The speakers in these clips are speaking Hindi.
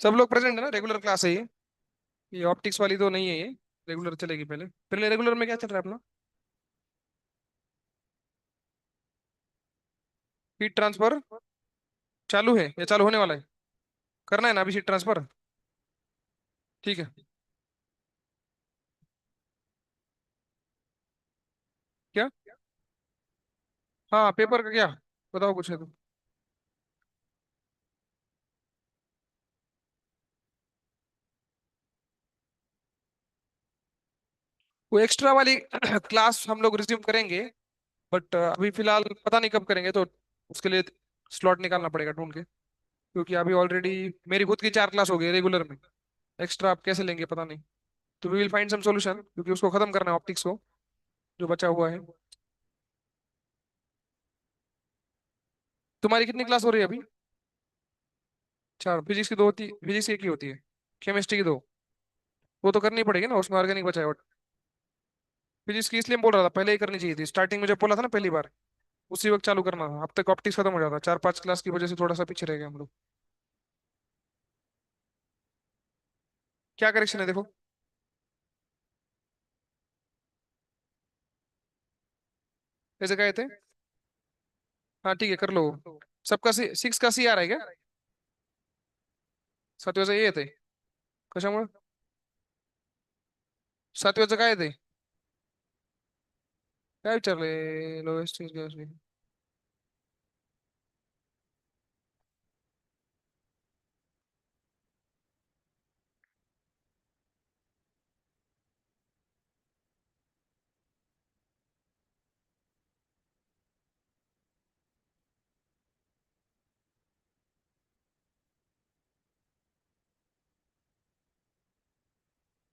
सब लोग प्रेजेंट है ना? रेगुलर क्लास है ये ऑप्टिक्स वाली तो नहीं है ये। रेगुलर चलेगी पहले। पहले रेगुलर में क्या चल रहा है अपना? हीट ट्रांसफर चालू है या चालू होने वाला है? करना है ना अभी हीट ट्रांसफर। ठीक है। क्या? हाँ, पेपर का क्या? बताओ कुछ है तो। वो एक्स्ट्रा वाली क्लास हम लोग रिज्यूम करेंगे। बट अभी फिलहाल पता नहीं कब करेंगे, तो उसके लिए स्लॉट निकालना पड़ेगा ढूंढ के। क्योंकि अभी ऑलरेडी मेरी खुद की 4 क्लास हो गई रेगुलर में। एक्स्ट्रा आप कैसे लेंगे पता नहीं। तो we will find some solution, क्योंकि उसको खत्म करना है ऑप्टिक्स को, जो बचा हुआ है। तुम्हारी कितनी क्लास हो रही है अभी? 4। फिजिक्स की 2 होती, फिजिक्स की 1 ही होती है। केमिस्ट्री की 2। वो तो करनी पड़ेगी ना, उसमें ऑर्गेनिक बचा है। फिजिक्स की इसलिए मैं बोल रहा था, पहले ही करनी चाहिए थी, स्टार्टिंग में जब बोला था ना पहली बार। उसी वक्त चालू करना था, अब तक ऑप्टिक्स खत्म हो जाता। 4-5 क्लास की वजह से थोड़ा सा पीछे रह गए हम लोग। क्या करेक्शन है देखो? कैसे कहे थे? हाँ ठीक है, कर लो। सबका 6 का सी आ रहा है क्या? सातवें से ये थे। कशामुळे? सातवेचं काय ते? काय विचारले? लोएस्ट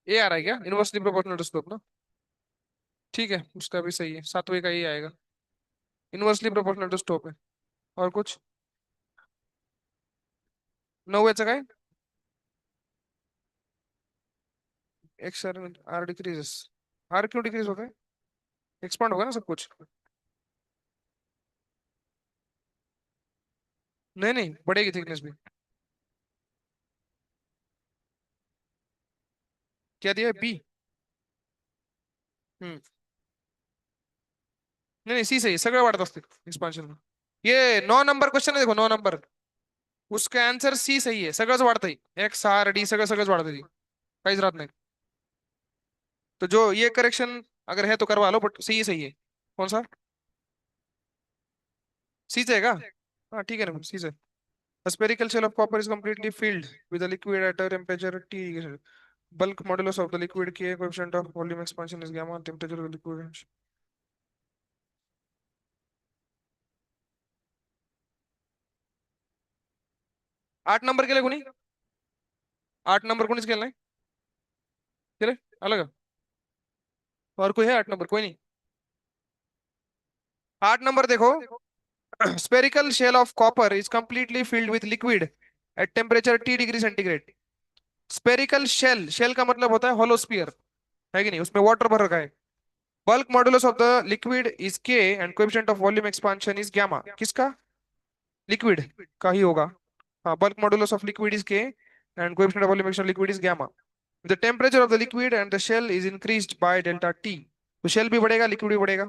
ये आ रहा है क्या, इनवर्सली प्रोपोर्शनल स्लोप ना? ठीक है, उसका भी सही है, 7वें का ही आएगा। इनवर्सली प्रोपोर्शनल टू स्लोप है। और कुछ? 9वें काय? X R decreases. आर क्यों डिक्रीज होता है? एक्सपांड होगा ना सब कुछ। नहीं नहीं, बढ़ेगी थिकनेस भी। क्या दिया है, बी? हम्म। नहीं नहीं, सी सही है, सगळं वाढत असते एक्सपांशन में। ये 9 नंबर क्वेश्चन है, देखो 9 नंबर। उसका आंसर सी सही है, सगळंच वाढतंय। एक्स आर डी सगळं सगळंच वाढतंय, काहीच राहत नाही। तो जो ये करेक्शन अगर है तो करवा लो, बट सी सही है। कौन सा? सी से है क्या? हाँ ठीक है ना, सी से। A spherical shell of copper is completely filled with a liquid at a temperature T. Bulk modulus of the liquid K, coefficient of volume expansion is gamma, temperature of the liquid. 8 number के लिए कोनी? 8 नंबर कोणीच केलं नाही? केले? अलग? और कोई है 8 नंबर? कोई नहीं। 8 नंबर देखो। Spherical shell of copper is completely filled with liquid at temperature T degree centigrade. Spherical shell, shell का मतलब होता है होलो स्फीयर, है कि नहीं? उसमें वाटर भर रखा है। Bulk modulus of the liquid is K and coefficient of volume expansion is gamma. किसका? लिक्विड का ही होगा। हाँ, bulk modulus of liquid is K and coefficient of volume expansion liquid is gamma. The temperature of the liquid and the shell is increased by delta T. तो शेल भी बढ़ेगा, लिक्विड भी बढ़ेगा।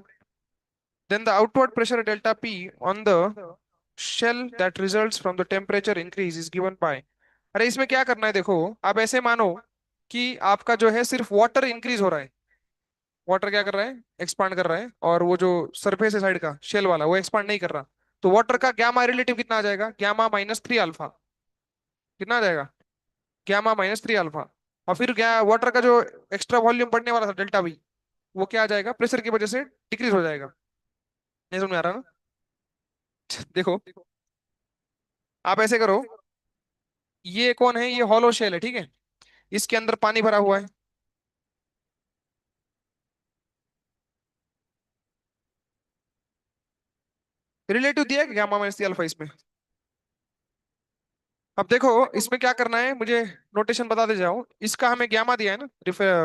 Then the outward pressure delta P on the shell that results from the temperature increase is given by. अरे इसमें क्या करना है देखो। आप ऐसे मानो कि आपका जो है सिर्फ वाटर इंक्रीज हो रहा है। वाटर क्या कर रहा है? एक्सपांड कर रहा है। और वो जो सरफेस है साइड का शेल वाला, वो एक्सपांड नहीं कर रहा। तो वाटर का गैमा रिलेटिव कितना आ जाएगा? γ-3 अल्फा। कितना आ जाएगा? γ-3 अल्फा। और फिर क्या, वाटर का जो एक्स्ट्रा वॉल्यूम बढ़ने वाला था डेल्टा वी, वो क्या आ जाएगा? प्रेशर की वजह से डिक्रीज हो जाएगा। नहीं समझ में आ रहा ना? देखो, आप ऐसे करो। ये कौन है? ये हॉलो शेल है, ठीक है। इसके अंदर पानी भरा हुआ है। रिलेटिव दिया है γ-3 अल्फा इसमें। अब देखो, इसमें क्या करना है मुझे, नोटेशन बता दे जाओ। इसका हमें गामा दिया है ना,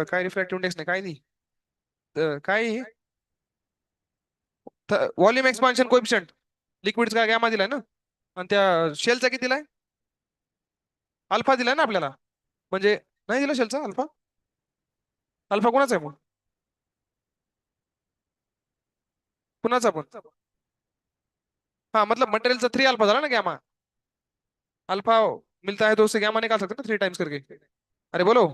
काय रिफ्रैक्टिव इंडेक्स ने काय दी? काय व्हॉल्यूम एक्सपान्शन कोएफिशिएंट लिक्विड्स का गामा दिलाय ना? आणि त्या शेलचा किती दिलाय? अल्फा दिलाय ना आपल्याला, म्हणजे नाही दिला शेलचा अल्फा. अल्फा कोणाचा आहे मग? कुणाचा पण? हाँ मतलब मटेरियल से 3 अल्फा था ना गैमा. अल्फा मिलता है तो उससे गैमा निकाल सकते हैं ना 3 टाइम्स करके. अरे बोलो,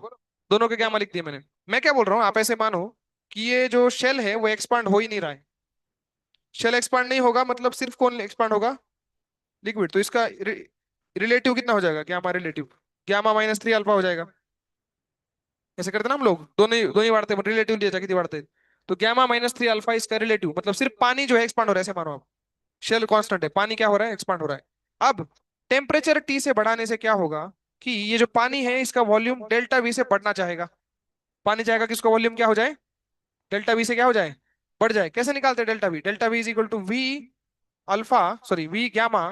दोनों के गैमा लिख दिए मैंने. मैं क्या बोल रहा हूँ, आप ऐसे मानो कि ये जो शेल है वो एक्सपांड हो ही नहीं रहा है. शेल एक्सपांड नहीं होगा मतलब सिर्फ कौन एक्सपांड होगा? लिक्विड. तो इसका रिलेटिव कितना हो जाएगा, गैमा रिलेटिव? γ-3 अल्फा हो जाएगा. ऐसे करते ना हम लोग, दोनों ही बांटते हैं, रिलेटिव लिया जाए कितनी बांटते हैं. तो γ-3 अल्फा इसका रिलेटिव, मतलब सिर्फ पानी जो है एक्सपांड हो रहा है, ऐसे मानो आप. शेल कांस्टेंट है, पानी क्या हो रहा है, एक्सपांड हो रहा है. अब टेम्परेचर टी से बढ़ाने से क्या होगा कि ये जो पानी है इसका वॉल्यूम डेल्टा वी से बढ़ना चाहेगा. पानी चाहेगा कि इसका वॉल्यूम क्या हो जाए, डेल्टा वी से क्या हो जाए, बढ़ जाए. कैसे निकालते हैं delta V? Delta V is equal to V alpha, sorry V gamma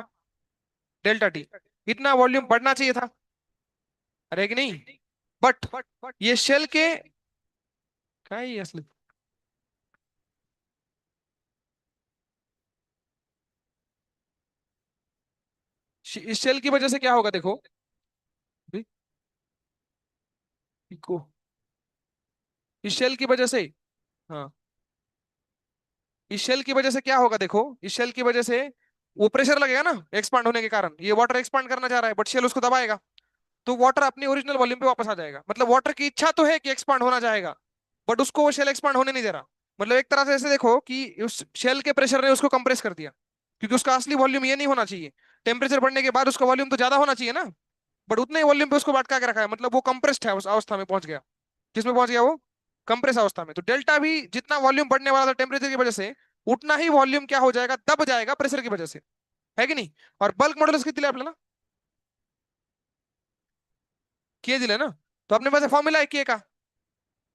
delta T. इतना वॉल्यूम बढ़ना चाहिए था, अरे कि नहीं. बट ये शेल के, क्या है ये असली, इस शेल की वजह से क्या होगा देखो. भी- इको, इस शेल की वजह से, हाँ, इस शेल की वजह से क्या होगा देखो, इस शेल की वजह से वो प्रेशर लगेगा ना एक्सपांड होने के कारण. ये वाटर एक्सपांड करना चाह रहा है बट शेल उसको दबाएगा, तो वाटर अपनी ओरिजिनल वॉल्यूम पे वापस आ जाएगा. मतलब वाटर की इच्छा तो है कि एक्सपांड होना चाहेगा, बट उसको वो शेल एक्सपांड होने नहीं दे रहा. मतलब एक तरह से ऐसे देखो कि उस शेल के प्रेशर ने उसको कंप्रेस कर दिया, क्योंकि उसका असली वॉल्यूम ये नहीं होना चाहिए. टेम्परेचर बढ़ने के बाद उसका वॉल्यूम तो ज्यादा होना चाहिए ना, बट उतने ही वॉल्यूम पे उसको भटका के रखा है. मतलब वो कंप्रेस्ड है, उस अवस्था में पहुंच गया. किसमें पहुंच गया वो? कंप्रेस अवस्था में. तो डेल्टा भी जितना वॉल्यूम बढ़ने वाला था टेम्परेचर की वजह से, उतना ही वॉल्यूम क्या हो जाएगा, दब जाएगा प्रेशर की वजह से. है कि नहीं? और बल्क मॉडुलस किती दिले आपल्याला? के दिले ना. तो अपने पास फॉर्मूला है के का,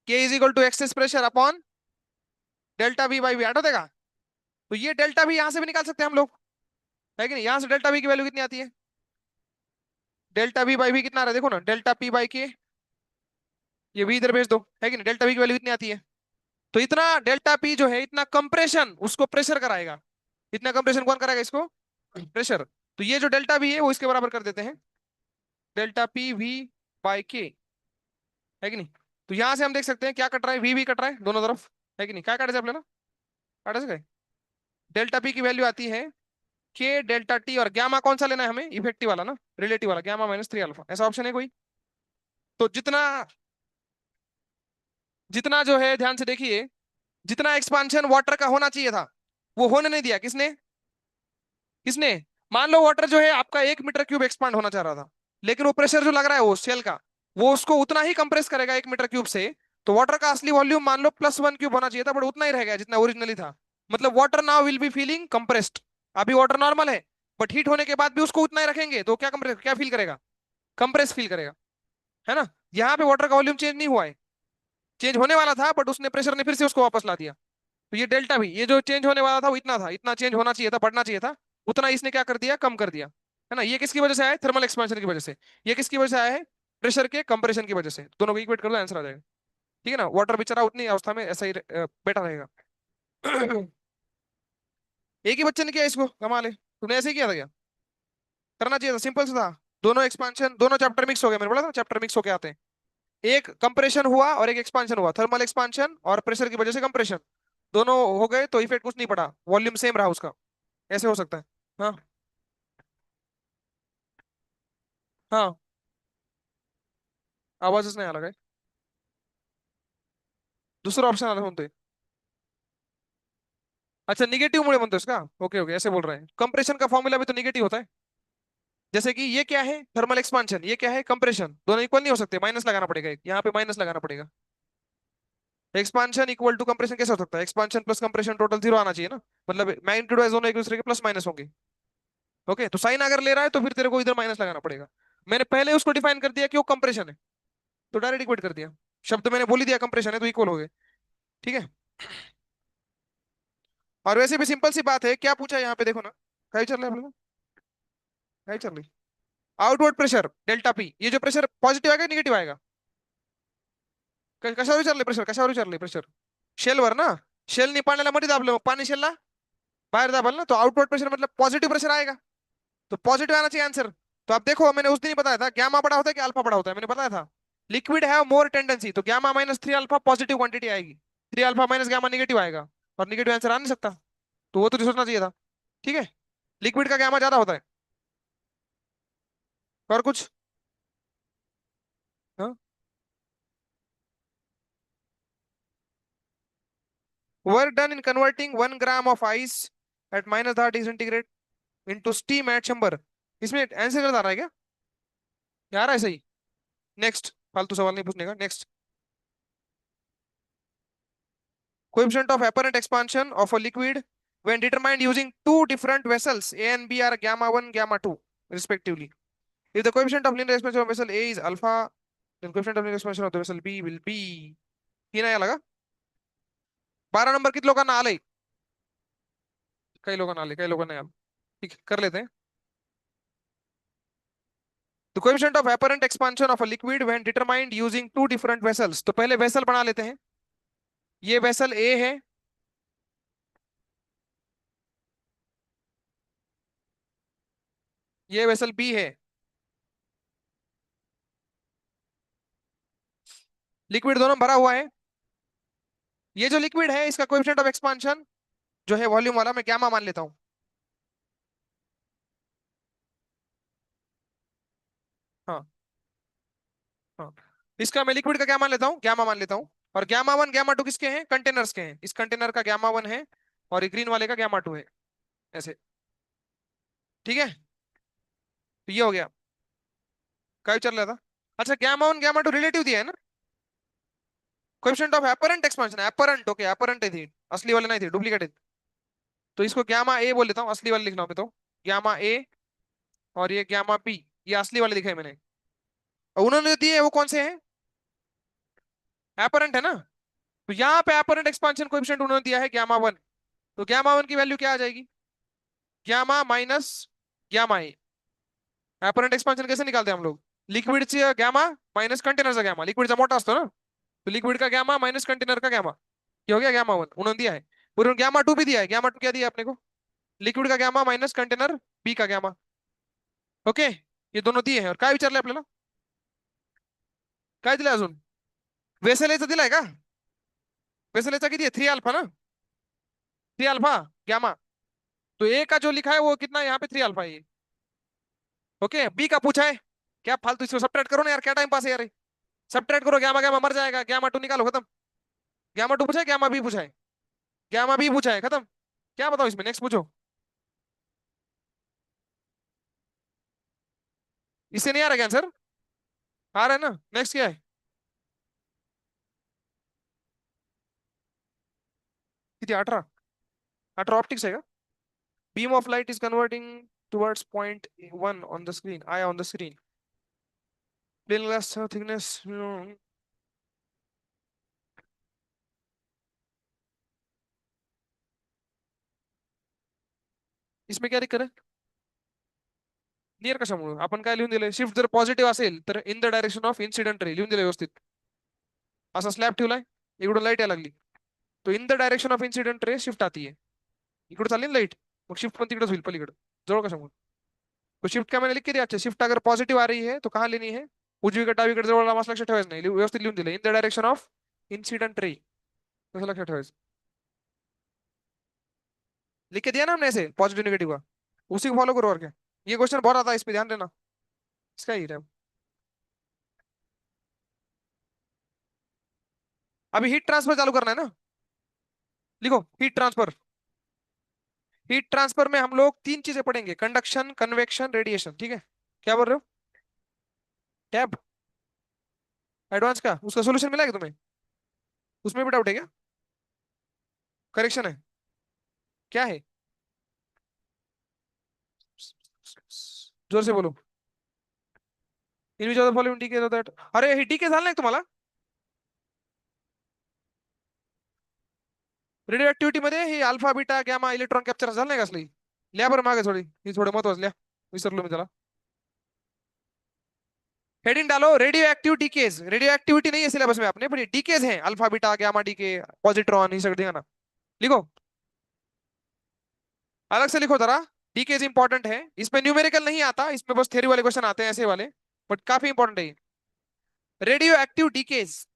K is equal to excess pressure upon delta V by V. हटो देगा. तो ये डेल्टा वी यहां से भी निकाल सकते हैं हम लोग. है कि नहीं? यहां से डेल्टा वी की वैल्यू कितनी आती है, डेल्टा वी बाई वी कितना आ रहा है देखो ना, डेल्टा पी बाई के. ये वी इधर भेज दो. है कि नहीं? डेल्टा वी की वैल्यू कितनी आती है. तो इतना डेल्टा पी जो है, इतना कंप्रेशन उसको प्रेशर कराएगा. इतना कंप्रेशन कौन कराएगा इसको? प्रेशर. तो ये जो डेल्टा वी है वो इसके बराबर कर देते हैं, डेल्टा पी वी बाई के. है कि नहीं? तो यहां से हम देख सकते हैं क्या कट रहा है, वी भी कट रहा है दोनों तरफ. है कि नहीं? क्या काटे से अपने ना, काटे से गए. डेल्टा पी की वैल्यू आती है के डेल्टा टी, और गैमा कौन सा लेना है हमें, इफेक्टिव वाला ना, रिलेटिव वाला, γ-3 अल्फा. ऐसा ऑप्शन है कोई? तो जितना, जितना जो है ध्यान से देखिए, जितना एक्सपांशन वाटर का होना चाहिए था वो होने नहीं दिया. किसने? किसने? मान लो वाटर जो है आपका 1 मीटर क्यूब एक्सपांड होना चाह रहा था, लेकिन वो प्रेशर जो लग रहा है वो शेल का, वो उसको उतना ही कंप्रेस करेगा 1 मीटर क्यूब से. तो वाटर का असली वॉल्यूम मान लो +1 क्यूब होना चाहिए था, बट उतना ही रह गया जितना ओरिजिनली था. मतलब water now will be feeling compressed. अभी वाटर नॉर्मल है, बट हीट होने के बाद भी उसको उतना ही रखेंगे तो क्या कंप्रेस, क्या फील करेगा, कंप्रेस फील करेगा. है ना? यहाँ पे वाटर का वॉल्यूम चेंज नहीं हुआ है, चेंज होने वाला था बट उसने, प्रेशर ने फिर से उसको वापस ला दिया. तो ये डेल्टा भी, ये जो चेंज होने वाला था वो इतना था, इतना चेंज होना चाहिए था, बढ़ना चाहिए था, उतना इसने क्या कर दिया, कम कर दिया. है ना? ये किसकी वजह से आया है? थर्मल एक्सपेंशन की वजह से. ये किसकी वजह से आया है? प्रेशर के कंप्रेशन की वजह से. दोनों को इक्वेट कर लो, आंसर आ जाएगा. ठीक है ना? वाटर बेचारा उतनी अवस्था में ऐसा ही बैठा रहेगा. एक ही बच्चे ने किया इसको, कमाल है. तुमने ऐसे ही किया था क्या? करना चाहिए था, सिंपल सा था. दोनों एक्सपांशन, दोनों चैप्टर मिक्स हो गए, मैंने बोला था चैप्टर मिक्स होके आते हैं. एक कंप्रेशन हुआ और एक एक्सपांशन हुआ, थर्मल एक्सपांशन और प्रेशर की वजह से कंप्रेशन. दोनों हो गए तो इफेक्ट कुछ नहीं पड़ा, वॉल्यूम सेम रहा उसका. ऐसे हो सकता है. हाँ. हाँ. आवाजच नाही आला काय? दुसरा ऑप्शन आला म्हणतोय. अच्छा, निगेटिव मुळे म्हणतोस का? ओके ओके, ऐसे बोल रहे हैं. कंप्रेशन का फॉर्मूला भी तो निगेटिव होता है. जैसे कि ये क्या है, थर्मल एक्सपांशन, ये क्या है, कंप्रेशन. दोनों इक्वल नहीं हो सकते, माइनस लगाना पड़ेगा, एक यहाँ पे माइनस लगाना पड़ेगा. एक्सपांशन इक्वल टू कंप्रेशन कैसे हो सकता है? एक्सपांशन प्लस कंप्रेशन टोटल 0 आना चाहिए ना. मतलब मैग्नीट्यूड वाइज दोनों एक दूसरे के प्लस माइनस होंगे. ओके, तो साइन अगर ले रहा है तो फिर तेरे को इधर माइनस लगाना पड़ेगा. मैंने पहले उसको डिफाइन कर दिया कि वो कंप्रेशन है, तो डायरेक्ट इक्वेट कर दिया. शब्द मैंने बोल ही दिया कंप्रेशन है तो इक्वल हो गए. ठीक है. और वैसे भी सिंपल सी बात है, क्या पूछा यहाँ पे देखो ना. क्या चल रहा है आप लोगों को? क्या चल रही? Outward pressure delta P. ये जो प्रेशर पॉजिटिव आएगा निगेटिव आएगा? कशावर विचारले प्रेशर, कशावर विचारले प्रेशर? शेलवर ना. शेल पाण्याला मध्ये दाबलं, मग पाणी शेलला बाहेर दाबल ना, तो आउटवर्ड प्रेशर मतलब पॉझिटिव्ह प्रेशर आएगा. तो पॉझिटिव्ह आना चाहिए आंसर. तो आप देखो, मैंने उस दिन ही बताया था गैमा बड़ा होता है कि अल्फा बड़ा होता है, मैंने बताया था। लिक्विड हैव मोर टेंडेंसी, तो gamma minus 3 alpha positive quantity आएगी, 3 अल्फा माइनस गैमा निगेटिव आएगा, और निगेटिव आंसर आ नहीं सकता। तो वो तो सोचना चाहिए था। ठीक है, लिक्विड का गैमा ज्यादा होता है। और कुछ? हाँ। Work done in converting 1 gram of ice eight -30 centigrade into steam eight chamber. इसमें आंसर गलत आ रहा है क्या? यार है सही। नेक्स्ट, फालतू सवाल नहीं पूछने का, next. Coefficient of apparent expansion of a liquid when determined using two different vessels A and B are gamma 1, gamma 2 respectively. If the coefficient of linear expansion of vessel A is alpha, then coefficient of linear expansion of the vessel B will be, ही नया लगा। 12 नंबर कितने लोगों का नाल है? कई लोगों का नाल है, कई लोगों का नाल। ठीक है, कर लेते हैं। The coefficient of apparent expansion of a liquid when determined using two different vessels, तो पहले वेसल बना लेते हैं। ये वेसल A है, ये वेसल B है। लिक्विड दोनों भरा हुआ है। ये जो लिक्विड है इसका कोएफिशिएंट ऑफ एक्सपांशन जो है वॉल्यूम वाला, मैं गैमा मान लेता हूँ। हाँ। हाँ, इसका मैं लिक्विड का क्या मान लेता हूँ, गैमा मान लेता हूँ। और गैमा 1 गैमा 2 किसके हैं, कंटेनर्स के हैं। इस कंटेनर का गैमा 1 है और ये ग्रीन वाले का गैमा 2 है, ऐसे। ठीक है, तो ये हो गया। क्या चल रहा था? अच्छा, गैमा 1 गैमा 2 रिलेटिव दिया है ना। Coefficient of apparent expansion, apparent, okay, apparent थी, असली वाले नहीं थे, डुप्लीकेट थी। तो इसको गैमा ए बोल लेता हूँ, असली वाले लिखना हो मैं तो। गैमा ए, और ये गैमा बी, ये असली वाले लिखे हैं मैंने। और उन्होंने जो दिए हैं वो कौन से हैं, एपरेंट है ना। तो यहाँ पे एपरेंट एक्सपांशन कोएफिशिएंट उन्होंने दिया है गैमा 1। तो गैमा 1 की वैल्यू क्या आ जाएगी, गैमा माइनस गैमा ए। एपरेंट एक्सपांशन कैसे निकालते हैं हम लोग, लिक्विड से गैमा माइनस कंटेनर से गैमा, लिक्विड से मोटा असतो ना, तो लिक्विड का गैमा माइनस कंटेनर का गैमा, ये हो गया गैमा 1, उन्होंने दिया है। और उन्होंने गैमा 2 भी दिया है, गैमा 2 क्या दिया है अपने को, लिक्विड का गैमा माइनस कंटेनर बी का गैमा। ओके, ये दोनों दिए हैं। और काय विचारले आपल्याला, काय दिलंय अजून? वेसेलेचा दिलाय का? वेसेलेचा किती आहे, 3 अल्फा ना, 3 अल्फा गैमा। तो ए का जो लिखा है वो कितना है यहाँ पे, 3 अल्फा है ये। ओके, बी का पूछा है, क्या फालतू, इसको सब्ट्रैक्ट करो ना यार, क्या टाइम पास है यार। सब्ट्रैक्ट करो, गैमा गैमा मर जाएगा, गैमा 2 निकालो, खत्म। गैमा 2 पूछा है, गैमा बी पूछा है, गैमा बी पूछा है, खत्म। क्या बताओ इसमें, नेक्स्ट पूछो। इससे नहीं आ रहा क्या आंसर, आ रहा है ना, नेक्स्ट क्या है? किती, 18? 18 ऑप्टिक्स है का? Beam of light is converting towards point 1 on the screen, आया on the screen, plane glass thickness. इसमें क्या दिक्कत है, नियर कशामुळे आपण काय लिहून दिलंय, शिफ्ट जर पॉझिटिव्ह असेल तर in the direction of incident ray लिहून दिलं व्यवस्थित। असा स्लॅब ठेवलाय, इकडून लाईट यायला लागली, तो in the direction of incident ray shift आती है, इकडे चालली ना लाईट, मग शिफ्ट पण तिकडेच होईल पलीकडे, जवळ कशामुळे। तो शिफ्ट क्या मैंने लिख के दिया, अच्छा शिफ्ट अगर पॉझिटिव्ह आ रही है तो कहाँ लेनी है, उजवीकडे डावीकडे जवळ मास लक्षात ठेवायचं नाही, व्यवस्थित लिहून दिलं in the direction of incident ray, कसं लक्षात ठेवायचं, लिख के दिया ना हमने ऐसे पॉजिटिव नेगेटिव का, उसी को फॉलो करो और क्या। ये क्वेश्चन बहुत आता है, इस पे ध्यान देना, इसका ही है। अभी हीट ट्रांसफर चालू करना है ना, लिखो हीट ट्रांसफर। हीट ट्रांसफर में हम लोग 3 चीजें पढ़ेंगे, कंडक्शन, कन्वेक्शन, रेडिएशन, ठीक है। क्या बोल रहे हो, टैब एडवांस का, उसका सोल्यूशन मिला है क्या तुम्हें? उसमें भी डाउट है क्या, करेक्शन है, क्या है? जोर से बोलो। In which of the following decay that, अरे हे डीके झालं नाही तुम्हाला, रेडिओ ऍक्टिव्हिटी मध्ये हे alpha beta gamma electron capture झालं नाही का असली, लिहा बरं मागे थोडी, ही थोडं महत्वाचं लिहा, विसरलो मी त्याला। हेडिंग डालो, radio active decays, radio activity नहीं है सिलेबस में आपने, पर डीकेज है, alpha beta gamma decay, positron, ये सब दिखाना। लिखो, अलग से लिखो जरा। डीकेज इंपॉर्टेंट है, इसमें न्यूमेरिकल नहीं आता, इसमें बस थ्योरी वाले क्वेश्चन आते हैं ऐसे वाले, बट काफी इंपॉर्टेंट है। Radio active decays,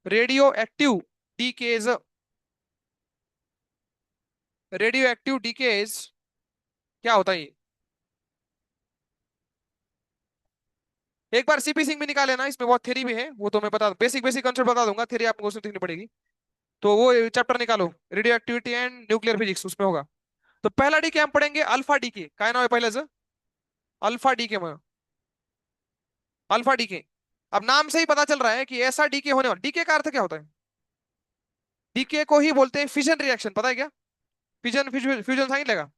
radio active decays, radio active decays क्या होता है ये? एक बार सीपी सिंह भी निकाले ना, इसमें बहुत थ्योरी भी है, वो तो मैं बता, बेसिक बेसिक कंसेप्ट बता दूंगा, थ्योरी आपको उसमें सीखनी पड़ेगी। तो वो चैप्टर निकालो, radio activity and nuclear physics, उसमें होगा। तो पहला डी के हम पढ़ेंगे अल्फा डी के, क्या नाम है पहले से? अल्फा डी के में, अल्फा डी के। अब नाम से ही पता चल रहा है कि ऐसा डी के होने वाला, डी के का अर्थ क्या होता है? डीके को ही बोलते हैं फिजन रिएक्शन, पता है क्या? फिजन, फ्यूजन साइन लगा।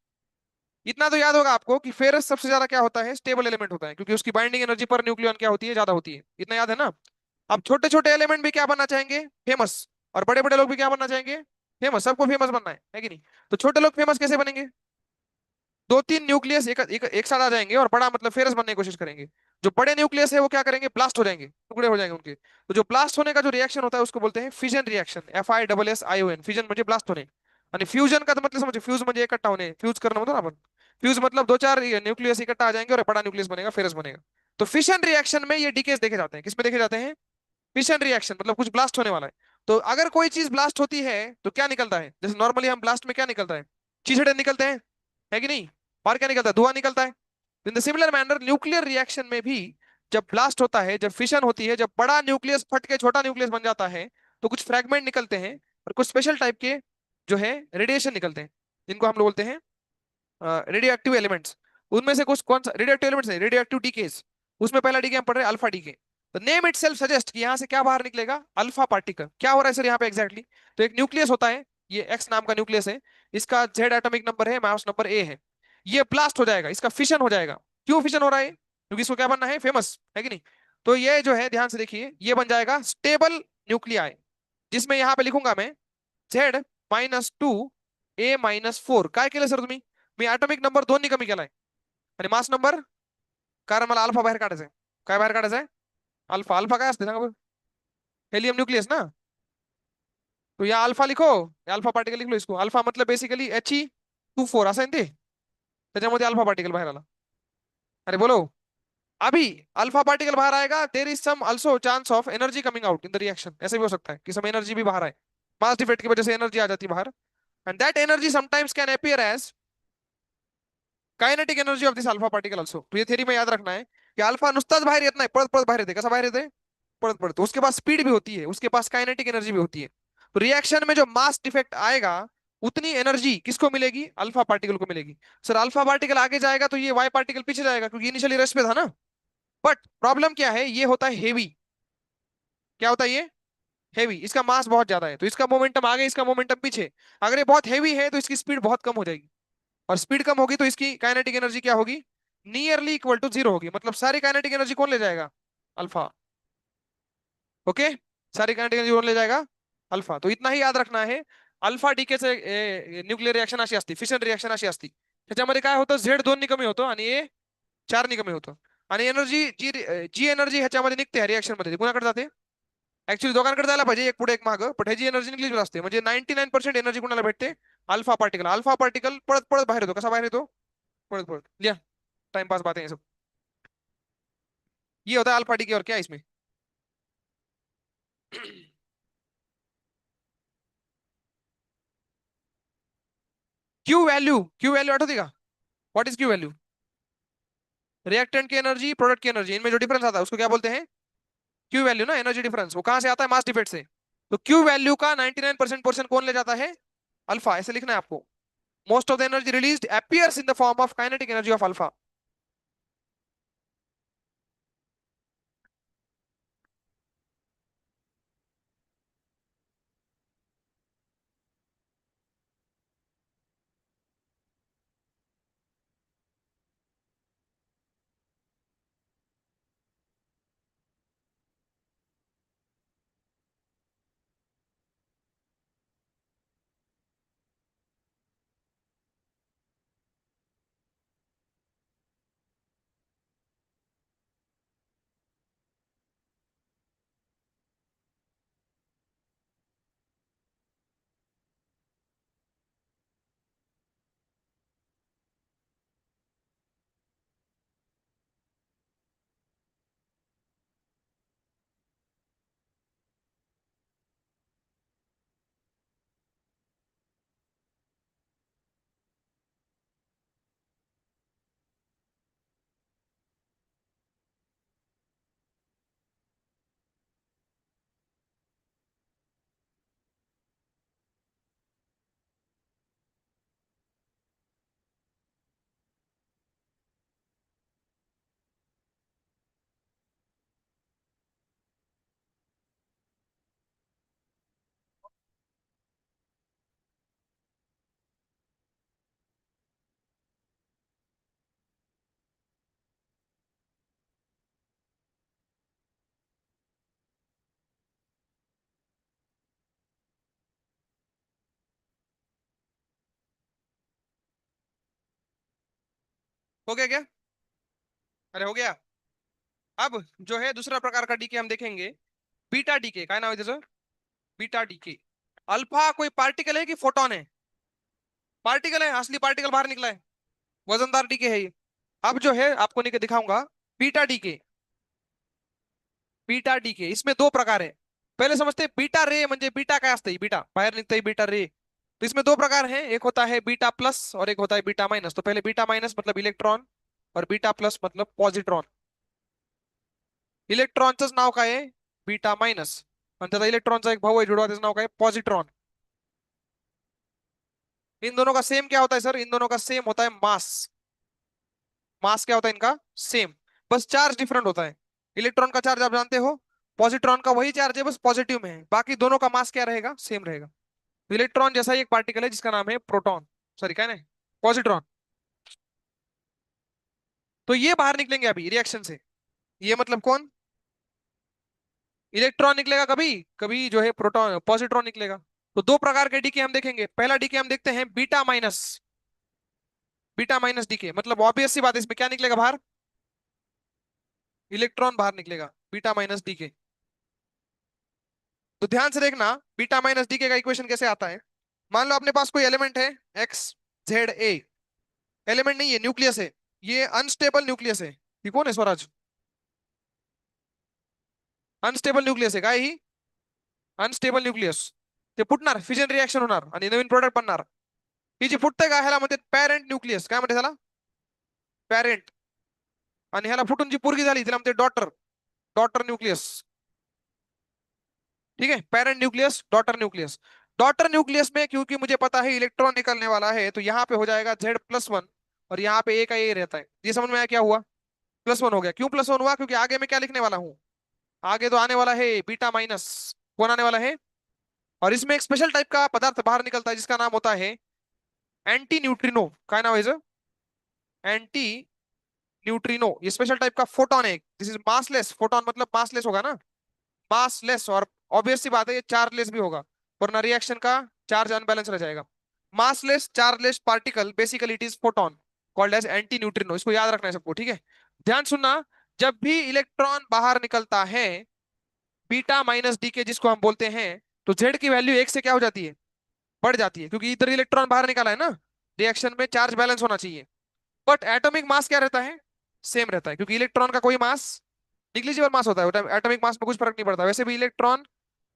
इतना तो याद होगा आपको कि फेरस सबसे ज्यादा क्या होता है, स्टेबल एलिमेंट होता है, क्योंकि उसकी बाइंडिंग एनर्जी पर न्यूक्लियन क्या होती है, ज्यादा होती है, इतना याद है ना? अब छोटे छोटे एलिमेंट भी क्या बनना चाहेंगे, फेमस। और बड़े बड़े लोग भी क्या बनना चाहेंगे, फेमस, सबको फेमस बनना है कि नहीं? तो छोटे लोग फेमस कैसे बनेंगे? दो तीन न्यूक्लियस एक साथ आ जाएंगे और बड़ा मतलब फेरस बनने की कोशिश करेंगे। जो बड़े न्यूक्लियस है वो क्या करेंगे, ब्लास्ट हो जाएंगे, टुकड़े हो जाएंगे उनके। तो जो ब्लास्ट होने का जो रिएक्शन होता है उसको बोलते हैं फिजन रिएक्शन, FISSION, फिजन म्हणजे ब्लास्ट होने। आणि फ्यूजन का तो मतलब समझो, फ्यूज म्हणजे इकट्ठा होने, फ्यूज करना होता ना अपन। फ्यूज मतलब दो चार न्यूक्लियस इकट्ठा आ जाएंगे और बड़ा न्यूक्लियस बनेगा, फेरस बनेगा। तो फिशन रिएक्शन में ये डीकेस देखे जाते हैं, किसमें देखे जाते हैं? फिशन रिएक्शन, मतलब कुछ ब्लास्ट होने वाला है। तो अगर कोई चीज ब्लास्ट होती है तो क्या निकलता है, जैसे नॉर्मली हम ब्लास्ट में क्या निकलता है, चीथड़े निकलते हैं, है कि नहीं? और क्या निकलता है, धुआं निकलता है। In the similar manner nuclear reaction में भी जब ब्लास्ट होता है, जब फिशन होती है, जब बड़ा न्यूक्लियस फट के छोटा न्यूक्लियस बन जाता है, तो कुछ फ्रैगमेंट निकलते हैं और कुछ स्पेशल टाइप के जो है रेडिएशन निकलते हैं, जिनको हम लोग बोलते हैं रेडियो एक्टिव एलिमेंट्स। उनमें से कुछ, कौन सा रेडियो एक्टिव एलिमेंट्स है, रेडियो एक्टिव डीकेस। उसमें पहला डीके हम पढ़ रहे हैं अल्फा डीके। तो नेम इट सेल्फ सजेस्ट कि यहाँ से क्या बाहर निकलेगा, अल्फा पार्टिकल। क्या हो रहा है सर यहाँ पे एग्जैक्टली तो एक न्यूक्लियस होता है, ये एक्स नाम का न्यूक्लियस है, इसका जेड एटॉमिक नंबर है, मास नंबर ए है। ये ब्लास्ट हो जाएगा, इसका फिशन हो जाएगा। क्यों फिशन हो रहा है? क्योंकि इसको क्या बनना है, फेमस, है कि नहीं? तो ये जो है ध्यान से देखिए, ये बन जाएगा स्टेबल न्यूक्लियाई, जिसमें यहाँ पे लिखूंगा मैं Z-2 A-4। काय केलं सर तुम्ही? मी ऍटॉमिक नंबर 2 कमी केलाय आणि मास नंबर, कारण मला अल्फा बाहेर काढायचा आहे. काय बाहेर काढायचा आहे? अल्फा, अल्फा काय असते सांगा बरं? हेलियम न्यूक्लियस ना? तो या अल्फा लिखो, अल्फा पार्टिकल लिख लो इसको। अल्फा मतलब बेसिकली He24 असं आहे ना ते, त्याच्यामध्ये अल्फा पार्टिकल बाहेर आला। अरे बोलो, अभी अल्फा पार्टिकल बाहर आएगा, there is some also chance of energy coming out in the reaction, ऐसे भी हो सकता है कि सम एनर्जी भी बाहर आए, मास डिफेक्ट की वजह से एनर्जी आ जाती है बाहर। And that energy sometimes can appear as kinetic energy of this alpha particle also. तो ये थ्योरी में याद रखना है कि अल्फा नुसताच बाहेर येत नाही, पळत पळत बाहेर येते। कसा बाहेर येते? पळत पळत। तो उसके पास स्पीड भी होती है, उसके पास काइनेटिक एनर्जी भी होती है। तो रिएक्शन में जो मास डिफेक्ट आएगा, उतनी एनर्जी किसको मिलेगी, अल्फा पार्टिकल को मिलेगी। सर अल्फा पार्टिकल आगे जाएगा तो ये वाई पार्टिकल पीछे जाएगा, क्योंकि इनिशियली रेस्ट पे था ना। बट प्रॉब्लम क्या है, ये होता है हेवी। क्या होता है ये? हेवी, इसका मास बहुत ज्यादा है, तो इसका मोमेंटम आगे, इसका मोमेंटम पीछे। अगर ये बहुत हेवी है तो इसकी स्पीड बहुत कम हो जाएगी, और स्पीड कम होगी तो इसकी काइनेटिक एनर्जी क्या होगी, नियरली इक्वल टू जीरो होगी। मतलब सारी काइनेटिक एनर्जी कौन ले जाएगा, अल्फा। ओके, सारी काइनेटिक एनर्जी कौन ले जाएगा, अल्फा। तो इतना ही याद रखना है। अल्फा डीकेचे न्यूक्लियर रिएक्शन अशी असते, फिशन रिएक्शन अशी असते, त्याच्यामध्ये काय होतं, Z2 कमी होतो आणि A 4 कमी होतं। आणि एनर्जी जी, जी एनर्जी ह्याच्यामध्ये निघते ह्या रिएक्शन मध्ये, ती कुणाकडे जाते? ऍक्च्युली दोघांकडे जायला पाहिजे, एक पुढे एक मागं, पण ह्याची एनर्जी निघलेली असते, म्हणजे 99% एनर्जी कुणाला भेटते, अल्फा पार्टिकल। अल्फा पार्टिकल पळत पळत बाहेर येतो, कसा बाहेर येतो, पढ़ पढ़ लिया, टाइम पास बातें हैं सब। ये होता है अल्फा डी के, और क्या है इसमें? क्यू वैल्यू आठवती का? What is Q value? Reactant की एनर्जी, प्रोडक्ट की एनर्जी, इनमें जो डिफरेंस आता है उसको क्या बोलते हैं, क्यू वैल्यू ना। एनर्जी डिफरेंस वो कहां से आता है, मास डिफेक्ट से। तो क्यू वैल्यू का 99% पोर्शन कौन ले जाता है, अल्फा। ऐसे लिखना है आपको। Most of the energy released appears in the form of kinetic energy of alpha। हो गया क्या? अरे हो गया। अब जो है दूसरा प्रकार का डीके हम देखेंगे, बीटा डीके। काय नाव आहे त्याचं? Beta decay. अल्फा कोई पार्टिकल है कि फोटोन है? पार्टिकल है, असली पार्टिकल बाहर निकला है, वजनदार डीके है ये। अब जो है आपको दिखाऊंगा बीटा डीके। बीटा डीके इसमें दो प्रकार है। पहले समझते हैं बीटा रे म्हणजे बीटा काय असतं, बीटा बाहेर निघतं बीटा रे। तो इसमें दो प्रकार हैं, एक होता है बीटा प्लस और एक होता है बीटा माइनस। तो पहले बीटा माइनस मतलब इलेक्ट्रॉन, और बीटा प्लस मतलब पॉझिट्रॉन। इलेक्ट्रॉनचंच नाव काय आहे? Beta minus. आणि त्याचा इलेक्ट्रॉनचा एक भाऊ आहे जुडवा, त्याचं नाव काय? पॉझिट्रॉन। इन दोनों का सेम क्या होता है सर? इन दोनों का सेम होता है मास। मास क्या होता है इनका? सेम। बस चार्ज डिफरेंट होता है। इलेक्ट्रॉन का चार्ज आप जानते हो, पॉजिट्रॉन का वही चार्ज है, बस पॉजिटिव में है। बाकी दोनों का मास क्या रहेगा? सेम रहेगा। तो इलेक्ट्रॉन जैसा ही एक पार्टिकल है जिसका नाम है प्रोटॉन, सॉरी क्या है, पॉजिट्रॉन। तो ये बाहर निकलेंगे अभी रिएक्शन से। ये मतलब कौन? इलेक्ट्रॉन निकलेगा कभी, कभी जो है प्रोटॉन पॉजिट्रॉन निकलेगा। तो दो प्रकार के डीके हम देखेंगे। पहला डीके हम देखते हैं beta minus. Beta minus decay मतलब ऑब्वियस सी बात है, इसमें क्या निकलेगा बाहर? इलेक्ट्रॉन बाहर निकलेगा, बीटा माइनस डीके। तो ध्यान से देखना बीटा माइनस डीके का इक्वेशन कैसे आता है। मान लो अपने पास कोई एलिमेंट है, एक्स जेड ए। एलिमेंट नहीं है, न्यूक्लियस है। ये अनस्टेबल न्यूक्लियस है। ये कौन है स्वराज? अनस्टेबल न्यूक्लियस है काय ही? Unstable nucleus. ते फुटणार, फिजन रिएक्शन होणार आणि नवीन प्रोडक्ट बनणार। ही जी फुटते का ह्याला म्हणते पॅरेंट न्यूक्लियस। काय म्हणते त्याला? पॅरेंट। आणि ह्याला फुटून जी पोरगी झाली तिला म्हणते डॉटर, डॉटर न्यूक्लियस। ठीक है, parent nucleus, daughter nucleus. Daughter nucleus में क्योंकि मुझे पता है इलेक्ट्रॉन निकलने वाला है, तो यहाँ पे हो जाएगा Z+1, और यहाँ पे ए का ए रहता है। ये समझ में आया क्या हुआ? +1 हो गया। क्यों +1 हुआ? क्योंकि आगे मैं क्या लिखने वाला हूँ? आगे तो आने वाला है बीटा माइनस। कौन आने वाला है? और इसमें एक स्पेशल टाइप का पदार्थ बाहर निकलता है जिसका नाम होता है एंटी न्यूट्रिनो। क्या नाम है इसे? Anti neutrino. ये स्पेशल टाइप का फोटोन है। दिस इज मासलेस फोटोन, मतलब मासलेस होगा ना, मासलेस। और ऑब्वियस सी बात है ये चार्जलेस भी होगा, वरना रिएक्शन का चार्ज अनबैलेंस रह जाएगा। Massless chargeless particle basically it is photon called as anti neutrino. इसको याद रखना है सबको, ठीक है? ध्यान सुनना, जब भी इलेक्ट्रॉन बाहर निकलता है बीटा माइनस डी के जिसको हम बोलते हैं, तो जेड की वैल्यू एक से क्या हो जाती है? बढ़ जाती है, क्योंकि इधर इलेक्ट्रॉन बाहर निकाला है ना, रिएक्शन में चार्ज बैलेंस होना चाहिए। बट एटॉमिक मास क्या रहता है? सेम रहता है, क्योंकि इलेक्ट्रॉन का कोई मास, निग्लिजिबल मास होता है, एटॉमिक मास में कुछ फर्क नहीं पड़ता। वैसे भी इलेक्ट्रॉन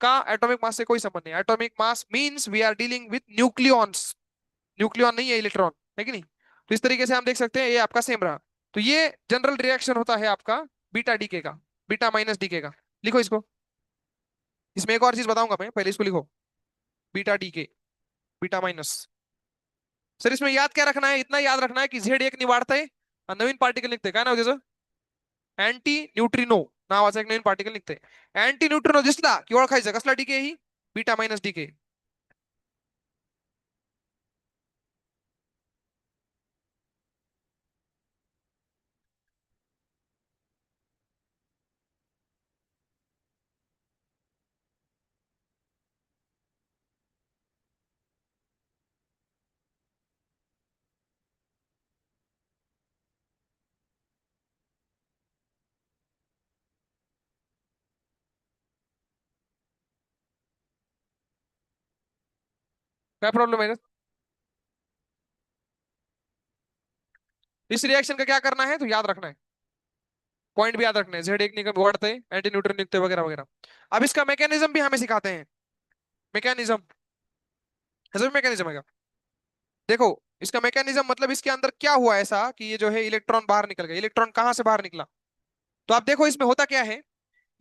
का एटॉमिक मास से कोई संबंध नहीं। Atomic mass means we are dealing with nucleons. Nucleon नहीं है इलेक्ट्रॉन, है कि नहीं? तो इस तरीके से हम देख सकते हैं ये आपका सेम रहा। तो ये जनरल रिएक्शन होता है आपका बीटा डीके का, बीटा माइनस डीके का। लिखो इसको। इसमें एक और चीज बताऊंगा मैं, पहले इसको लिखो। Beta decay, beta minus. Sir इसमें याद क्या रखना है? इतना याद रखना है की झेड एक निवाडतंय आणि नवीन पार्टिकल निघते। काय नाव त्याचं? अँटी न्यूट्रिनो नावाचा एक नवीन पार्टिकल निघते। अँटी न्यूट्रिनो दिसला की ओळखायचं कसला डीके ही? Beta minus decay. क्या प्रॉब्लम है? इस रिएक्शन का क्या करना है तो याद रखना है, पॉइंट भी याद रखना है। जेड एक निकल बढ़ते, एंटी न्यूट्रॉन निकलते वगैरह वगैरह। अब इसका मैकेनिज्म भी हमें सिखाते हैं। मैकेनिज्म, ऐसा भी मैकेनिज्म है? देखो, इसका मैकेनिज्म मतलब इसके अंदर क्या हुआ ऐसा कि ये जो है इलेक्ट्रॉन बाहर निकल गया। इलेक्ट्रॉन कहां से बाहर निकला? तो आप देखो इसमें होता क्या है।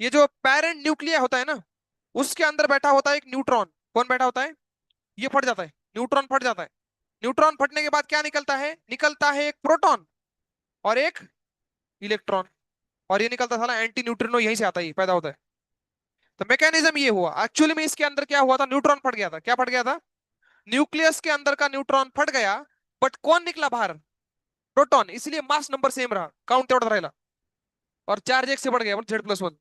ये जो पेरेंट न्यूक्लिया होता है ना, उसके अंदर बैठा होता है एक न्यूट्रॉन। कौन बैठा होता है? ये फट जाता है, न्यूट्रॉन फट जाता है। न्यूट्रॉन फटने के बाद क्या निकलता है? निकलता है एक प्रोटॉन और एक इलेक्ट्रॉन। और ये निकलता था ना एंटी न्यूट्रिनो, यहीं से आता है, पैदा होता है। तो मैकेनिज्म ये हुआ एक्चुअली में। इसके अंदर क्या हुआ था? न्यूट्रॉन फट गया था। क्या फट गया था? न्यूक्लियस के अंदर का न्यूट्रॉन फट गया। बट कौन निकला बाहर? प्रोटॉन। इसलिए मास नंबर सेम रहा, काउंट तेवढा राहिला, और चार्ज एक से बढ़ गया Z+1।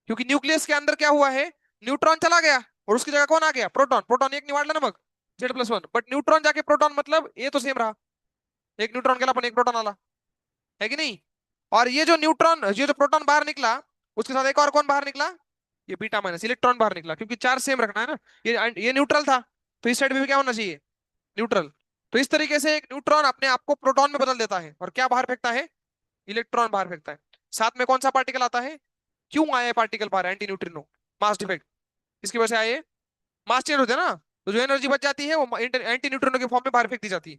क्योंकि न्यूक्लियस के अंदर क्या हुआ है? न्यूट्रॉन चला गया और उसकी जगह कौन आ गया? प्रोटॉन। प्रोटॉन एक निवाडला ना मग Z+1, बट न्यूट्रॉन जाके प्रोटॉन, मतलब ये तो सेम रहा। एक न्यूट्रॉन गेला पण एक प्रोटॉन आला, है कि नहीं? और ये जो न्यूट्रॉन, ये जो प्रोटॉन बाहर निकला, उसके साथ एक और कौन बाहर निकला? ये बीटा माइनस इलेक्ट्रॉन बाहर निकला, क्योंकि चार्ज सेम रखना है ना। ये न्यूट्रल था, तो इस साइड में भी क्या होना चाहिए? न्यूट्रल। तो इस तरीके से एक न्यूट्रॉन अपने आप को प्रोटॉन में बदल देता है और क्या बाहर फेंकता है? इलेक्ट्रॉन बाहर फेंकता है। साथ में कौन सा पार्टिकल आता है? क्यों आया पार्टिकल बाहर? Anti neutrino, mass defect. इसकी वजह से आए, मास चेंज होते हैं ना, तो जो एनर्जी बच जाती है वो एंटी न्यूट्रिनो के फॉर्म में बाहर फेंक दी जाती है।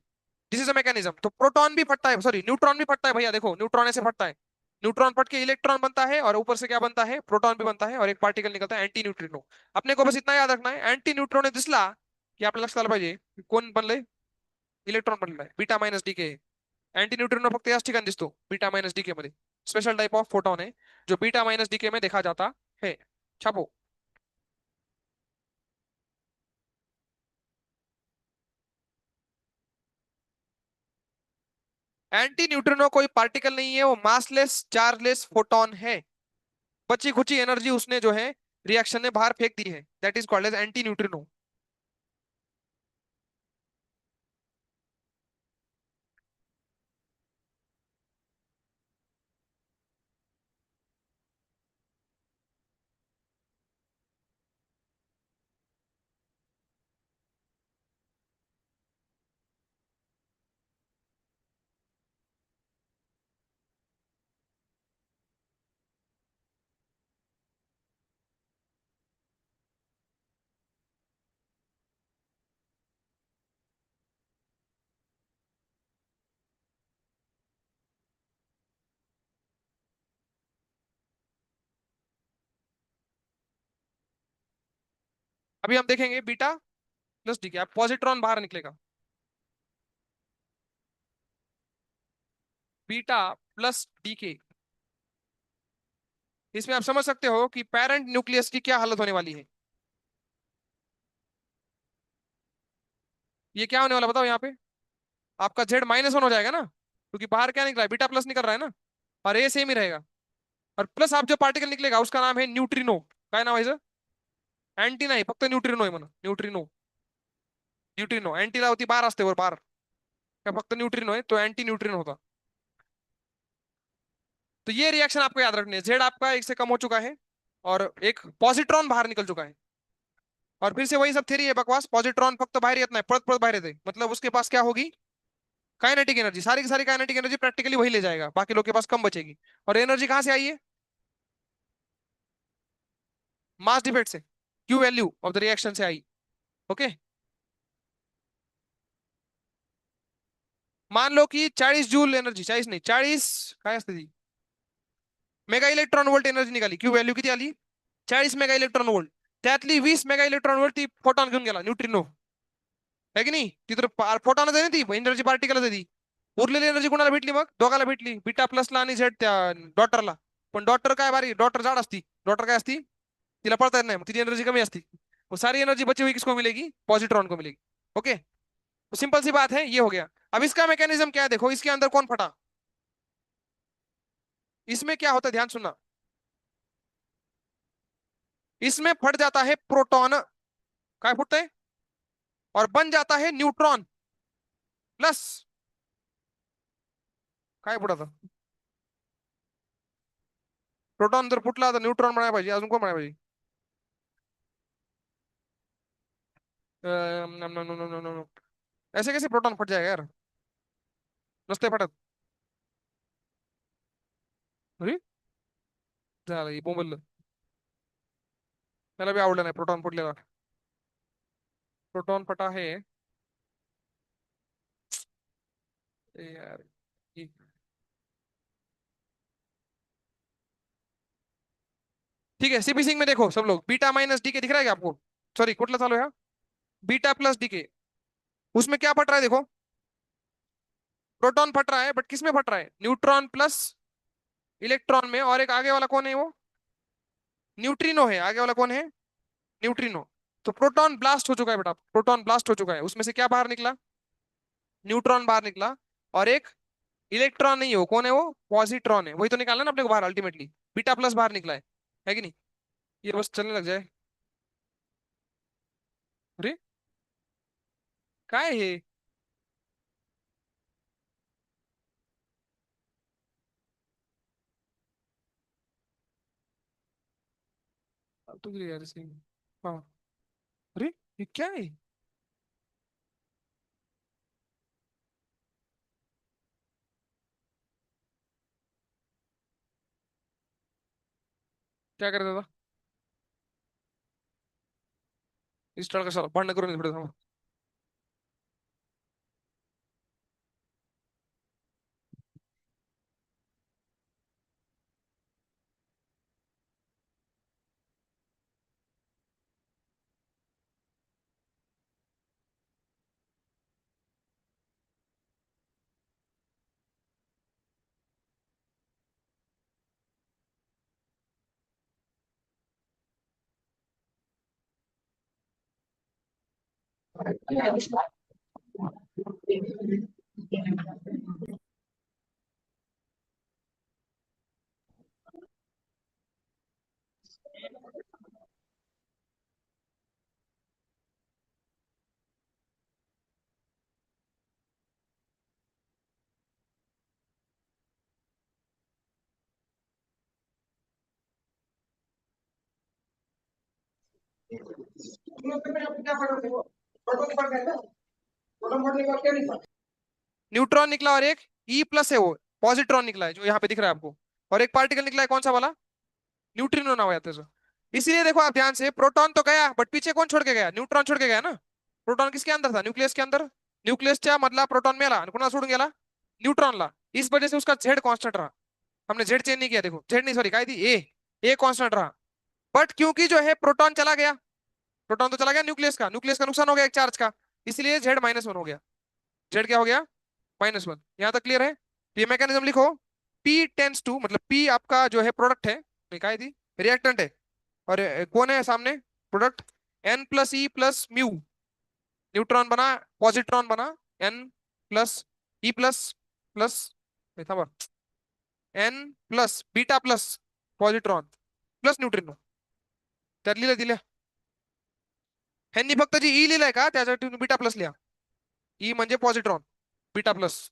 This is a mechanism. तो प्रोटॉन भी फटता है, सॉरी न्यूट्रॉन भी फटता है भैया, देखो न्यूट्रॉन ऐसे फटता है। न्यूट्रॉन फट के इलेक्ट्रॉन बनता है और ऊपर से क्या बनता है? प्रोटॉन भी बनता है और एक पार्टिकल निकलता है एंटी न्यूट्रिनो। अपने को बस इतना याद रखना है, एंटी न्यूट्रॉन दिसला की आपल्याला लक्षात आलं पाहिजे की कोण बनलंय? इलेक्ट्रॉन बनलाय, beta minus decay. Antineutrino फक्त याच ठिकाणी दिसतो, बीटा मायनस डीके मध्ये। स्पेशल टाइप ऑफ फोटॉन है जो बीटा मायनस डीके में देखा जाता है। छापो। एंटी न्यूट्रिनो कोई पार्टिकल नहीं है, वो मासलेस चार्जलेस फोटॉन है। बची खुची एनर्जी उसने जो है रिएक्शन ने बाहर फेंक दी है, that is called as anti neutrino. अभी हम देखेंगे बीटा प्लस डीके, अब पॉजिट्रॉन बाहर निकलेगा। बीटा प्लस डीके, इसमें आप समझ सकते हो कि पेरेंट न्यूक्लियस की क्या हालत होने वाली है। ये क्या होने वाला बताओ यहाँ पे? आपका जेड -1 हो जाएगा ना, क्योंकि बाहर क्या निकला है? बीटा प्लस निकल रहा है ना, और ए सेम ही रहेगा। और प्लस आप जो पार्टिकल निकलेगा उसका नाम है न्यूट्रिनो। काय नाव आहे सर? अँटी नाही, फक्त न्यूट्रिनो आहे म्हणा, न्यूट्रिनो। न्यूट्रिनो, अँटी होती बार असते वर बार, का फक्त न्यूट्रिनो है, तो अँटी न्यूट्रिनो होता। तो ये रिएक्शन आपको याद रखनी है। जेड आपका एक से कम हो चुका है और एक पॉजिट्रॉन बाहर निकल चुका है। और फिर से वही सब थ्योरी है बकवास, पॉजिट्रॉन फक्त बाहेर येत नाही, पळत पळत बाहेर येते, मतलब उसके पास क्या होगी? काइनेटिक एनर्जी, सारी की सारी काइनेटिक एनर्जी प्रैक्टिकली वही ले जाएगा, बाकी लोग के पास कम बचेगी। और एनर्जी कहां से आई है? मास डिफेक्ट से, Q value of the reaction से आई। ओके। मान लो कि 40 जूल एनर्जी, 40 नाही, 40 काय असते ती, मेगा इलेक्ट्रॉन वोल्ट एनर्जी निघाली। क्यू व्हॅल्यू किती आली? 40 मेगा इलेक्ट्रॉन वोल्ट। त्यातली 20 मेगा इलेक्ट्रॉन वोल्ट ती फोटॉन घेऊन गेला, न्यूट्रिनो, है की नाही? ती तर फोटॉनच आहे ना, ती एनर्जी पार्टिकलच आहे ती। उरलेली एनर्जी कोणाला भेटली? मग दोघाला भेटली, बीटा प्लसला आणि झेड त्या डॉटरला। पण डॉटर काय भारी, डॉटर जाड असती, डॉटर काय असती, तिला पळता येत नाही, मग तिची एनर्जी कमी असती। वो सारी एनर्जी बची हुई किसको मिलेगी? पॉजिट्रॉन को मिलेगी। ओके, तो सिंपल सी बात है, ये हो गया। अब इसका मैकेनिज्म क्या है, देखो इसके अंदर कौन फटा। इसमें क्या होता है, ध्यान सुनना। इसमें फट जाता है प्रोटॉन, काय फुटता है? और बन जाता है न्यूट्रॉन प्लस, काय फुटा था? प्रोटॉन जर फुटला तर न्यूट्रॉन बनाया पाहिजे, अजून कोण बनाया पाहिजे? No no no no no, ऐसे कैसे प्रोटॉन फट जाएगा यार? नसते फटत। अरे झालं हे बोंबललं, त्याला बी आवडलं नाही प्रोटॉन फुटलेला। प्रोटॉन फटा है, ए यार। ठीक है, सीपी सिंह में देखो सब लोग, बीटा माइनस डी के दिख रहा है क्या आपको? सॉरी, कुठला चालू है? बीटा प्लस डी के। उसमें क्या फट रहा है देखो? प्रोटॉन फट रहा है, बट किस में फट रहा है? न्यूट्रॉन प्लस इलेक्ट्रॉन में। और एक आगे वाला कौन है वो? न्यूट्रिनो है, आगे वाला कौन है? न्यूट्रिनो। तो प्रोटॉन ब्लास्ट हो चुका है बेटा, प्रोटॉन ब्लास्ट हो चुका है, उसमें से क्या बाहर निकला? न्यूट्रॉन बाहर निकला। और एक इलेक्ट्रॉन नहीं हो, कौन है वो? पॉजिट्रॉन है, वही तो निकालना ना अपने को बाहर अल्टीमेटली। बीटा प्लस बाहर निकला है कि नहीं? ये बस चलने लग जाए। अरे काय है? तो यार सही। हाँ। अरे ये क्या है? क्या करता था? इंस्टॉल का साला बंद करो नहीं थोड़ा सा। न्यूट्रॉन निकला और एक ई प्लस है वो, पॉजिट्रॉन निकला है जो यहाँ पे दिख रहा है आपको। और एक पार्टिकल निकला है कौन सा वाला? न्यूट्रिनो नाम आता है सर। इसीलिए देखो आप ध्यान से, प्रोटॉन तो गया बट पीछे कौन छोड़ के गया? न्यूट्रॉन छोड़ के गया ना। प्रोटॉन किसके अंदर था? न्यूक्लियस के अंदर। न्यूक्लियस क्या मतलब? प्रोटॉन मेला कोणा सोडून गेला? न्यूट्रॉन ला। इस वजह से उसका जेड कांस्टेंट रहा। हमने जेड चेंज नहीं किया, देखो जेड नहीं, सॉरी काय थी ए कांस्टेंट रहा। बट क्योंकि जो है प्रोटॉन चला गया, प्रोटॉन तो चला गया न्यूक्लियस का नुकसान हो गया एक चार्ज का, इसलिए जेड -1 हो गया। जेड क्या हो गया? -1। यहां तक क्लियर है? तो ये मैकेनिज्म लिखो। पी टेंस टू, मतलब पी आपका जो है प्रोडक्ट है, नहीं काय थी, रिएक्टेंट है। और कौन है सामने? Product. N plus E plus mu, neutron बना, पॉजिट्रॉन बना। N plus E plus plus, था N plus beta plus positron plus neutrino. त्यात लिहिलं दिल्या. ह्यांनी फक्त जी ई लिहिलंय का त्यासाठी बीटा प्लस लिहा. ई म्हणजे पॉझिट्रॉन, बीटा प्लस.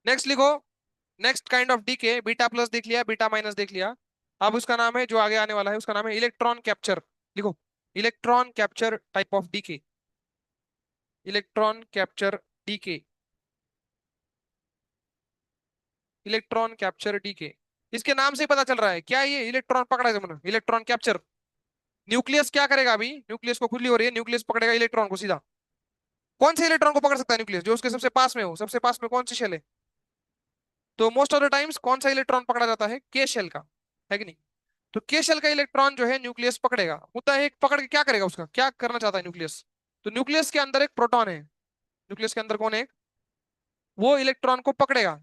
नेक्स्ट लिखो. Next kind of decay, beta plus देख लिया, बीटा माइनस देख लिया. अब उसका नाम है, जो आगे आने वाला है उसका नाम है इलेक्ट्रॉन कैप्चर. लिखो, electron capture type of decay. Electron capture decay. Electron capture decay. इसके नाम से ही पता चल रहा है क्या ये इलेक्ट्रॉन पकड़ा है मैंने, इलेक्ट्रॉन कैप्चर. न्यूक्लियस क्या करेगा? अभी न्यूक्लियस को खुली हो रही है, न्यूक्लियस पकड़ेगा इलेक्ट्रॉन को सीधा. कौन से इलेक्ट्रॉन को पकड़ सकता है न्यूक्लियस? जो उसके सबसे पास में हो. सबसे पास में कौन सी शेल है? तो मोस्ट ऑफ द टाइम्स कौन सा इलेक्ट्रॉन पकड़ा जाता है? के शेल का. है कि नहीं? तो के शेल का इलेक्ट्रॉन जो है न्यूक्लियस पकड़ेगा. मुद्दा है पकड़ के क्या करेगा, उसका क्या करना चाहता है न्यूक्लियस? तो न्यूक्लियस के अंदर एक प्रोटॉन है. न्यूक्लियस के अंदर कौन है? वो इलेक्ट्रॉन को पकड़ेगा.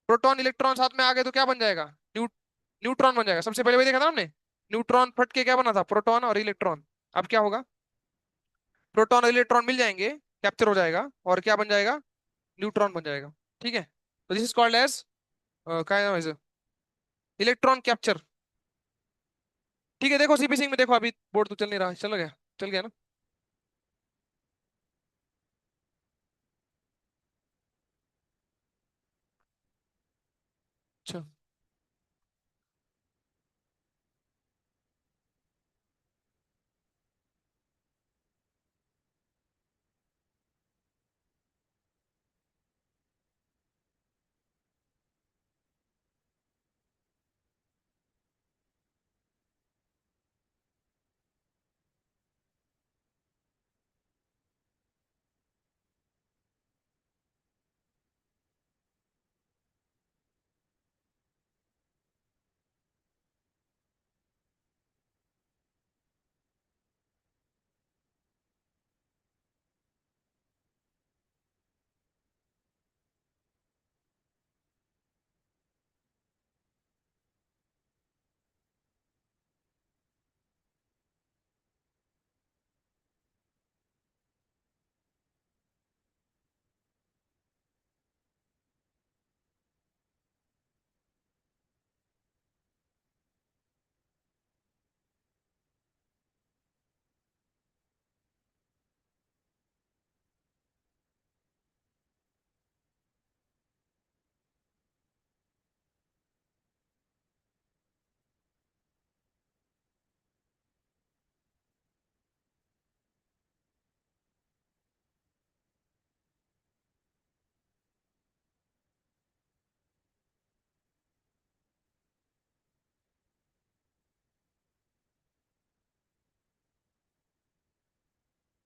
प्रोटॉन इलेक्ट्रॉन साथ में आ गए तो क्या बन जाएगा? न्यूट्रॉन बन जाएगा. सबसे पहले वही देखा था हमने. न्यूट्रॉन फट के क्या बना था? प्रोटॉन और इलेक्ट्रॉन. अब क्या होगा? प्रोटॉन और इलेक्ट्रॉन मिल जाएंगे, कैप्चर हो जाएगा और क्या बन जाएगा? न्यूट्रॉन बन जाएगा. ठीक है. तो दिस इज कॉल्ड एज, क्या नाम है, इलेक्ट्रॉन कैप्चर. ठीक है. देखो सीपी सिंह में देखो, अभी बोर्ड तो चल नहीं रहा, चल गया? चल गया ना? अच्छा.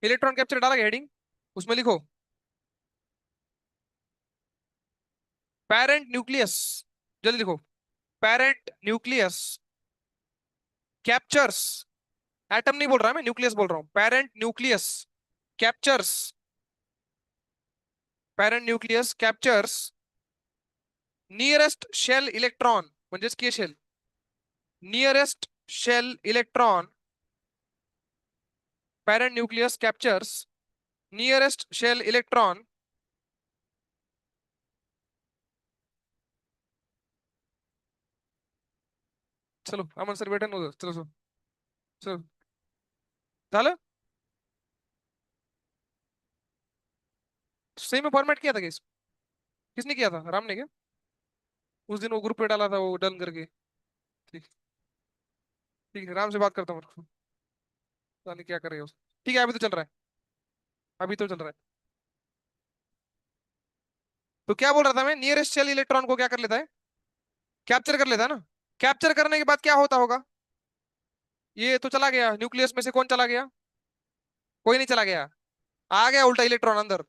इलेक्ट्रॉन कैप्चर डाला गया हेडिंग, उसमें लिखो पेरेंट न्यूक्लियस, जल्दी लिखो, पेरेंट न्यूक्लियस कैप्चर्स, एटम नहीं बोल रहा मैं, न्यूक्लियस बोल रहा हूं, parent nucleus captures, parent nucleus captures nearest shell electron, म्हणजेच k shell, nearest shell electron, parent nucleus captures nearest shell electron, चलो अमन सर बैठे ना, चलो चलो चलो, झालं, सही में फॉर्मेट किया था केस, किसने किया था, राम ने क्या, उस दिन वो ग्रुप पे डाला था वो डन करके, ठीक, ठीक है राम से बात करता हूँ, पता नहीं क्या कर रहे हो, ठीक है अभी तो चल रहा है, अभी तो चल रहा है। तो क्या बोल रहा था मैं, नियरेस्ट शेल इलेक्ट्रॉन को क्या कर लेता है, कैप्चर कर लेता है ना, कैप्चर करने के बाद क्या होता होगा, ये तो चला गया न्यूक्लियस में से, कौन चला गया, कोई नहीं चला गया, आ गया उल्टा इलेक्ट्रॉन अंदर,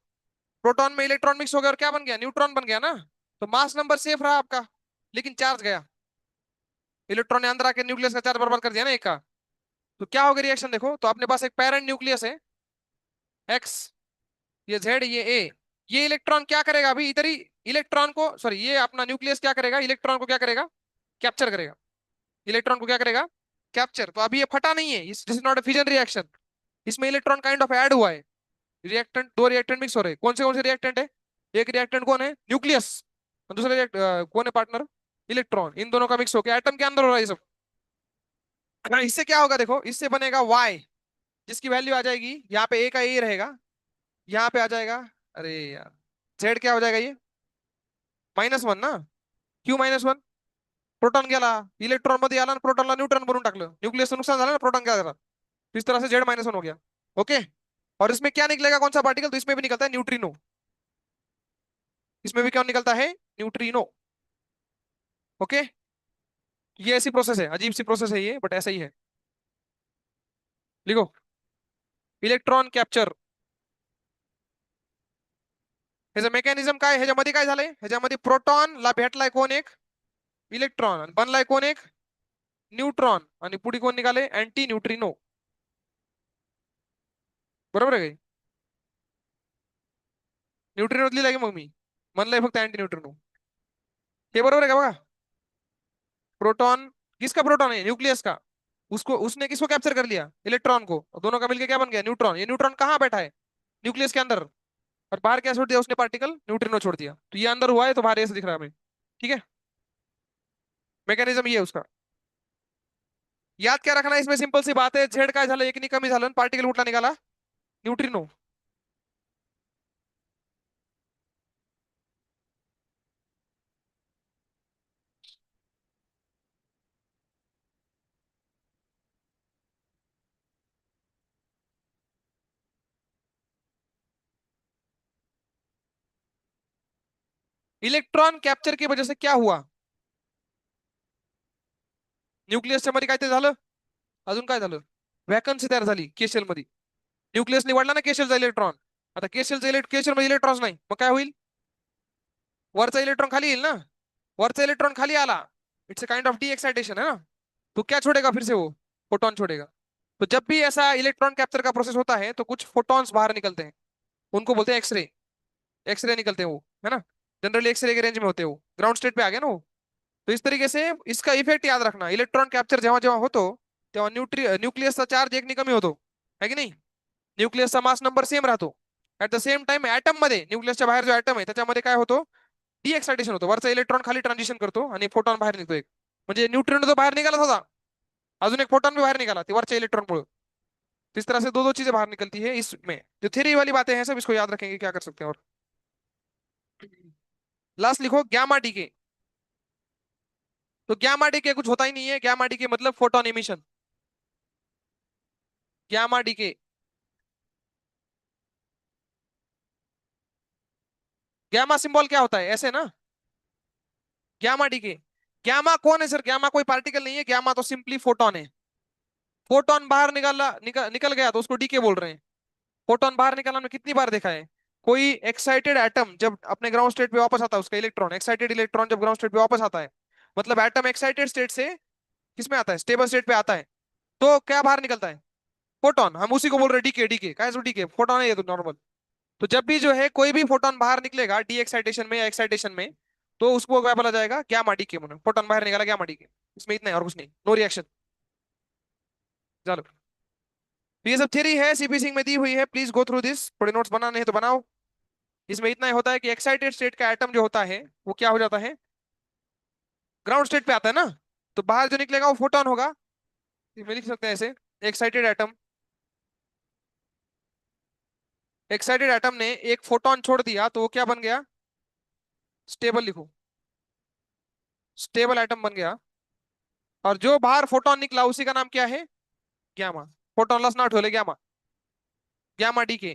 प्रोटॉन में इलेक्ट्रॉन मिक्स हो गया और क्या बन गया, न्यूट्रॉन बन गया ना, तो मास नंबर सेफ रहा आपका, लेकिन चार्ज गया, इलेक्ट्रॉन ने अंदर आके न्यूक्लियस का चार्ज बर्बाद कर दिया ना एक का, तो क्या होगा रिएक्शन देखो, तो अपने पास एक पेरेंट न्यूक्लियस है एक्स, ये जेड, ये ए, ये इलेक्ट्रॉन क्या करेगा अभी इधर ही, इलेक्ट्रॉन को सॉरी ये अपना न्यूक्लियस क्या करेगा, इलेक्ट्रॉन को क्या करेगा, कैप्चर करेगा, इलेक्ट्रॉन को क्या करेगा, कैप्चर, तो अभी ये फटा नहीं है, this is not a fission reaction, इसमें इलेक्ट्रॉन काइंड ऑफ ऐड हुआ है, रिएक्टेंट, दो रिएक्टेंट मिक्स हो रहे हैं, कौन से रिएक्टेंट है, एक रिएक्टेंट कौन है, न्यूक्लियस, और दूसरा कौन है पार्टनर, इलेक्ट्रॉन, इन दोनों का मिक्स होकर एटम के अंदर हो रहा है ये सब। इससे क्या होगा देखो, इससे बनेगा वाई, जिसकी वैल्यू आ जाएगी यहाँ पे, ए का ए रहेगा, यहाँ पे आ जाएगा, अरे यार जेड क्या हो जाएगा ये, -1 ना, क्यू -1, प्रोटॉन गेला, इलेक्ट्रॉन मध्ये आला आणि प्रोटॉनला न्यूट्रॉन बनवून टाकलं, न्यूक्लियसचं नुकसान झालं ना, प्रोटॉन क्या झाला, तो इस तरह से Z-1 हो गया, ओके। और इसमें क्या निकलेगा, कौन सा पार्टिकल, तो इसमें भी निकलता है न्यूट्रिनो, इसमें भी क्या निकलता है, न्यूट्रिनो, ओके। ये ऐसी प्रोसेस है, अजीब सी प्रोसेस है ये, बट ऐसा ही है, लिखो इलेक्ट्रॉन कैप्चर, ह्याचं मेकॅनिझम काय, ह्याच्यामध्ये काय झालंय, ह्याच्यामध्ये प्रोटॉनला भेटलाय कोण एक, इलेक्ट्रॉन, आणि बनलाय कोण एक, न्यूट्रॉन, आणि पुढे कोण निघाले, अँटी न्यूट्रिनो, बरोबर आहे, न्यूट्रिनो लिहिलंय की मग मी, म्हणलंय फक्त अँटी न्यूट्रिनो, हे बरोबर आहे का बघा, प्रोटॉन, किसका प्रोटॉन है, न्यूक्लियस का, उसको उसने किसको कैप्चर कर लिया, इलेक्ट्रॉन को, और दोनों का मिलकर क्या बन गया, न्यूट्रॉन, ये न्यूट्रॉन कहाँ बैठा है, न्यूक्लियस के अंदर, और बाहर क्या छोड़ दिया उसने पार्टिकल, न्यूट्रिनो छोड़ दिया, तो ये अंदर हुआ है तो बाहर ऐसे दिख रहा है हमें, ठीक है, मैकेनिज्म ये है उसका, याद क्या रखना है इसमें, सिंपल सी बात है, झेड काय झालं, एक नहीं कमी झालं, पार्टिकल कुठला निघाला, न्यूट्रिनो, इलेक्ट्रॉन कॅप्चर की वजह से क्या हुआ, न्यूक्लियसच्या मध्ये काय ते झालं, अजून काय झालं, वॅकन्सी तयार झाली केशेल मध्ये, न्यूक्लियस निवडला ना केशेलचा इलेक्ट्रॉन, आता केशेल मध्ये इलेक्ट्रॉन नाही, मग काय होईल, वरचा इलेक्ट्रॉन खाली येईल ना, वरचा इलेक्ट्रॉन खाली आला, it's a kind of D excitation है ना, तो क्या छोड़ेगा फिर से वो, फोटोन छोड़ेगा, तो जब भी ऐसा इलेक्ट्रॉन कैप्चर का प्रोसेस होता है तो कुछ फोटॉन्स बाहर निकलते हैं, उनको बोलते हैं एक्सरे, एक्सरे निकलते हैं वो, है ना, जनरली एक्सरे के रेंज में होते हैं वो, ग्राउंड स्टेट पे आ गया ना वो, तो इस तरीके से इसका इफेक्ट याद रखना, इलेक्ट्रॉन कैप्चर जेव्हा जेव्हा होतो तेव्हा न्यूक्लियसचा चार्ज एक कमी होतो, है की नाही, न्यूक्लियसचा मास नंबर सेम राहतो, at the same time atom मध्ये, न्यूक्लियसच्या बाहेर जो ऍटम आहे त्याच्यामध्ये काय होतो, डी एक्साइटेशन होतो, वरचा इलेक्ट्रॉन खाली ट्रान्झिशन करतो आणि फोटॉन बाहेर निघतो एक, म्हणजे न्यूट्रिनो तो बाहर निकाला होता, अजून एक फोटॉन भी बाहर निकाला, ते वरच्या इलेक्ट्रॉन मुळे, तो इस तरह से दो दो चीजें बाहर निकलती है, इसमें जो थ्योरी वाली बातें हैं सब इसको याद रखेंगे, क्या कर सकते हैं और लास्ट लिखो गैमा डीके, तो गैमा डीके कुछ होता ही नहीं है, गैमा डीके मतलब photon emission, gamma decay, gamma symbol क्या होता है ऐसे ना, गैमा डीके, गैमा कौन है सर, गैमा कोई पार्टिकल नहीं है, गैमा तो सिंपली फोटोन है, फोटोन बाहर निकल गया तो उसको डीके बोल रहे हैं, फोटोन बाहर निकालना हमने कितनी बार देखा है? कोई एक्साइटेड एटम जब अपने ग्राउंड स्टेट पे वापस आता है, उसका इलेक्ट्रॉन, एक्साइटेड इलेक्ट्रॉन जब ग्राउंड स्टेट पे वापस आता है, मतलब एटम एक्साइटेड स्टेट से किसमें आता है, स्टेबल स्टेट पे आता है, तो क्या बाहर निकलता है? फोटोन। हम उसी को बोल रहे हैं डीके। डीके का डीके फोटोन है ये तो नॉर्मल। तो जब भी जो है कोई भी फोटोन बाहर निकलेगा डी एक्साइटेशन में या एक्साइटेशन में, तो उसको क्या बोला जाएगा? Gamma DK. फोटोन बाहर निकाला, गामा डीके। इसमें इतना है और कुछ नहीं, नो रिएक्शन। चलो, तो ये सब थ्योरी है सीपी सिंह में दी हुई है, प्लीज गो थ्रू दिस। थोड़े नोट्स बनाने हैं तो बनाओ। इसमें इतना ही होता है कि एक्साइटेड स्टेट का एटम जो होता है वो क्या हो जाता है? ग्राउंड स्टेट पे आता है ना, तो बाहर जो निकलेगा वो फोटोन होगा। इसमें लिख सकते हैं ऐसे, एक्साइटेड एटम, एक्साइटेड एटम ने एक फोटोन छोड़ दिया तो वो क्या बन गया? स्टेबल लिखो, स्टेबल एटम बन गया। और जो बाहर फोटोन निकला उसी का नाम क्या है? ग्यामा। फोटोन लस नॉट होले ग्यामा, ग्यामा डी के।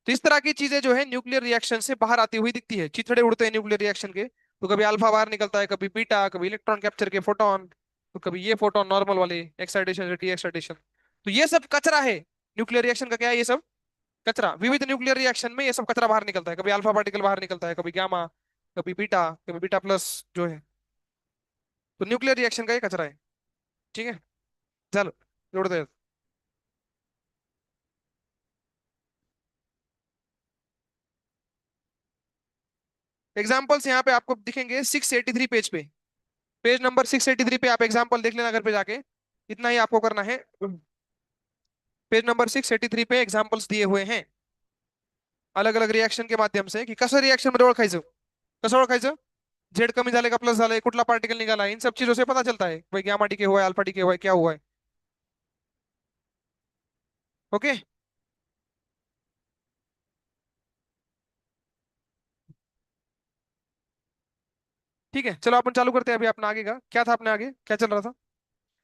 तो इस तरह की चीजें जो है न्यूक्लियर रिएक्शन से बाहर आती हुई दिखती है। चिथड़े उड़ते हैं न्यूक्लियर रिएक्शन के, तो कभी अल्फा बाहर निकलता है, कभी बीटा, कभी इलेक्ट्रॉन कैप्चर के फोटोन, तो कभी ये फोटोन नॉर्मल वाले एक्साइटेशन से टी एक्साइटेशन। तो ये सब कचरा है न्यूक्लियर रिएक्शन का। क्या है ये सब? कचरा। विविध न्यूक्लियर रिएक्शन में ये सब कचरा बाहर निकलता है, कभी अल्फा पार्टिकल बाहर निकलता है, कभी गामा, कभी बीटा प्लस जो है। तो न्यूक्लियर रिएक्शन का ये कचरा है। ठीक है, चलो जोड़ते हैं। एग्जाम्पल्स यहाँ पे आपको दिखेंगे 683 पेज पे। पेज नंबर 683 पे आप एग्जाम्पल देख लेना घर पे जाके। इतना ही आपको करना है। पेज नंबर 683 पे एग्जाम्पल्स दिए हुए हैं अलग अलग रिएक्शन के माध्यम से, कि कसं रिएक्शन मध्ये ओळखायचं, कसं ओळखायचं? झेड कमी झाले का प्लस झाले, कुठला पार्टिकल निघाला, इन सब चीजों से पता चलता है भाई गामा डी के हुआ है, अल्फा डी के हुआ है, क्या हुआ है। ओके, ठीक है, चलो अपन चालू करते हैं। अभी अपना आगे का क्या था, अपने आगे क्या चल रहा था?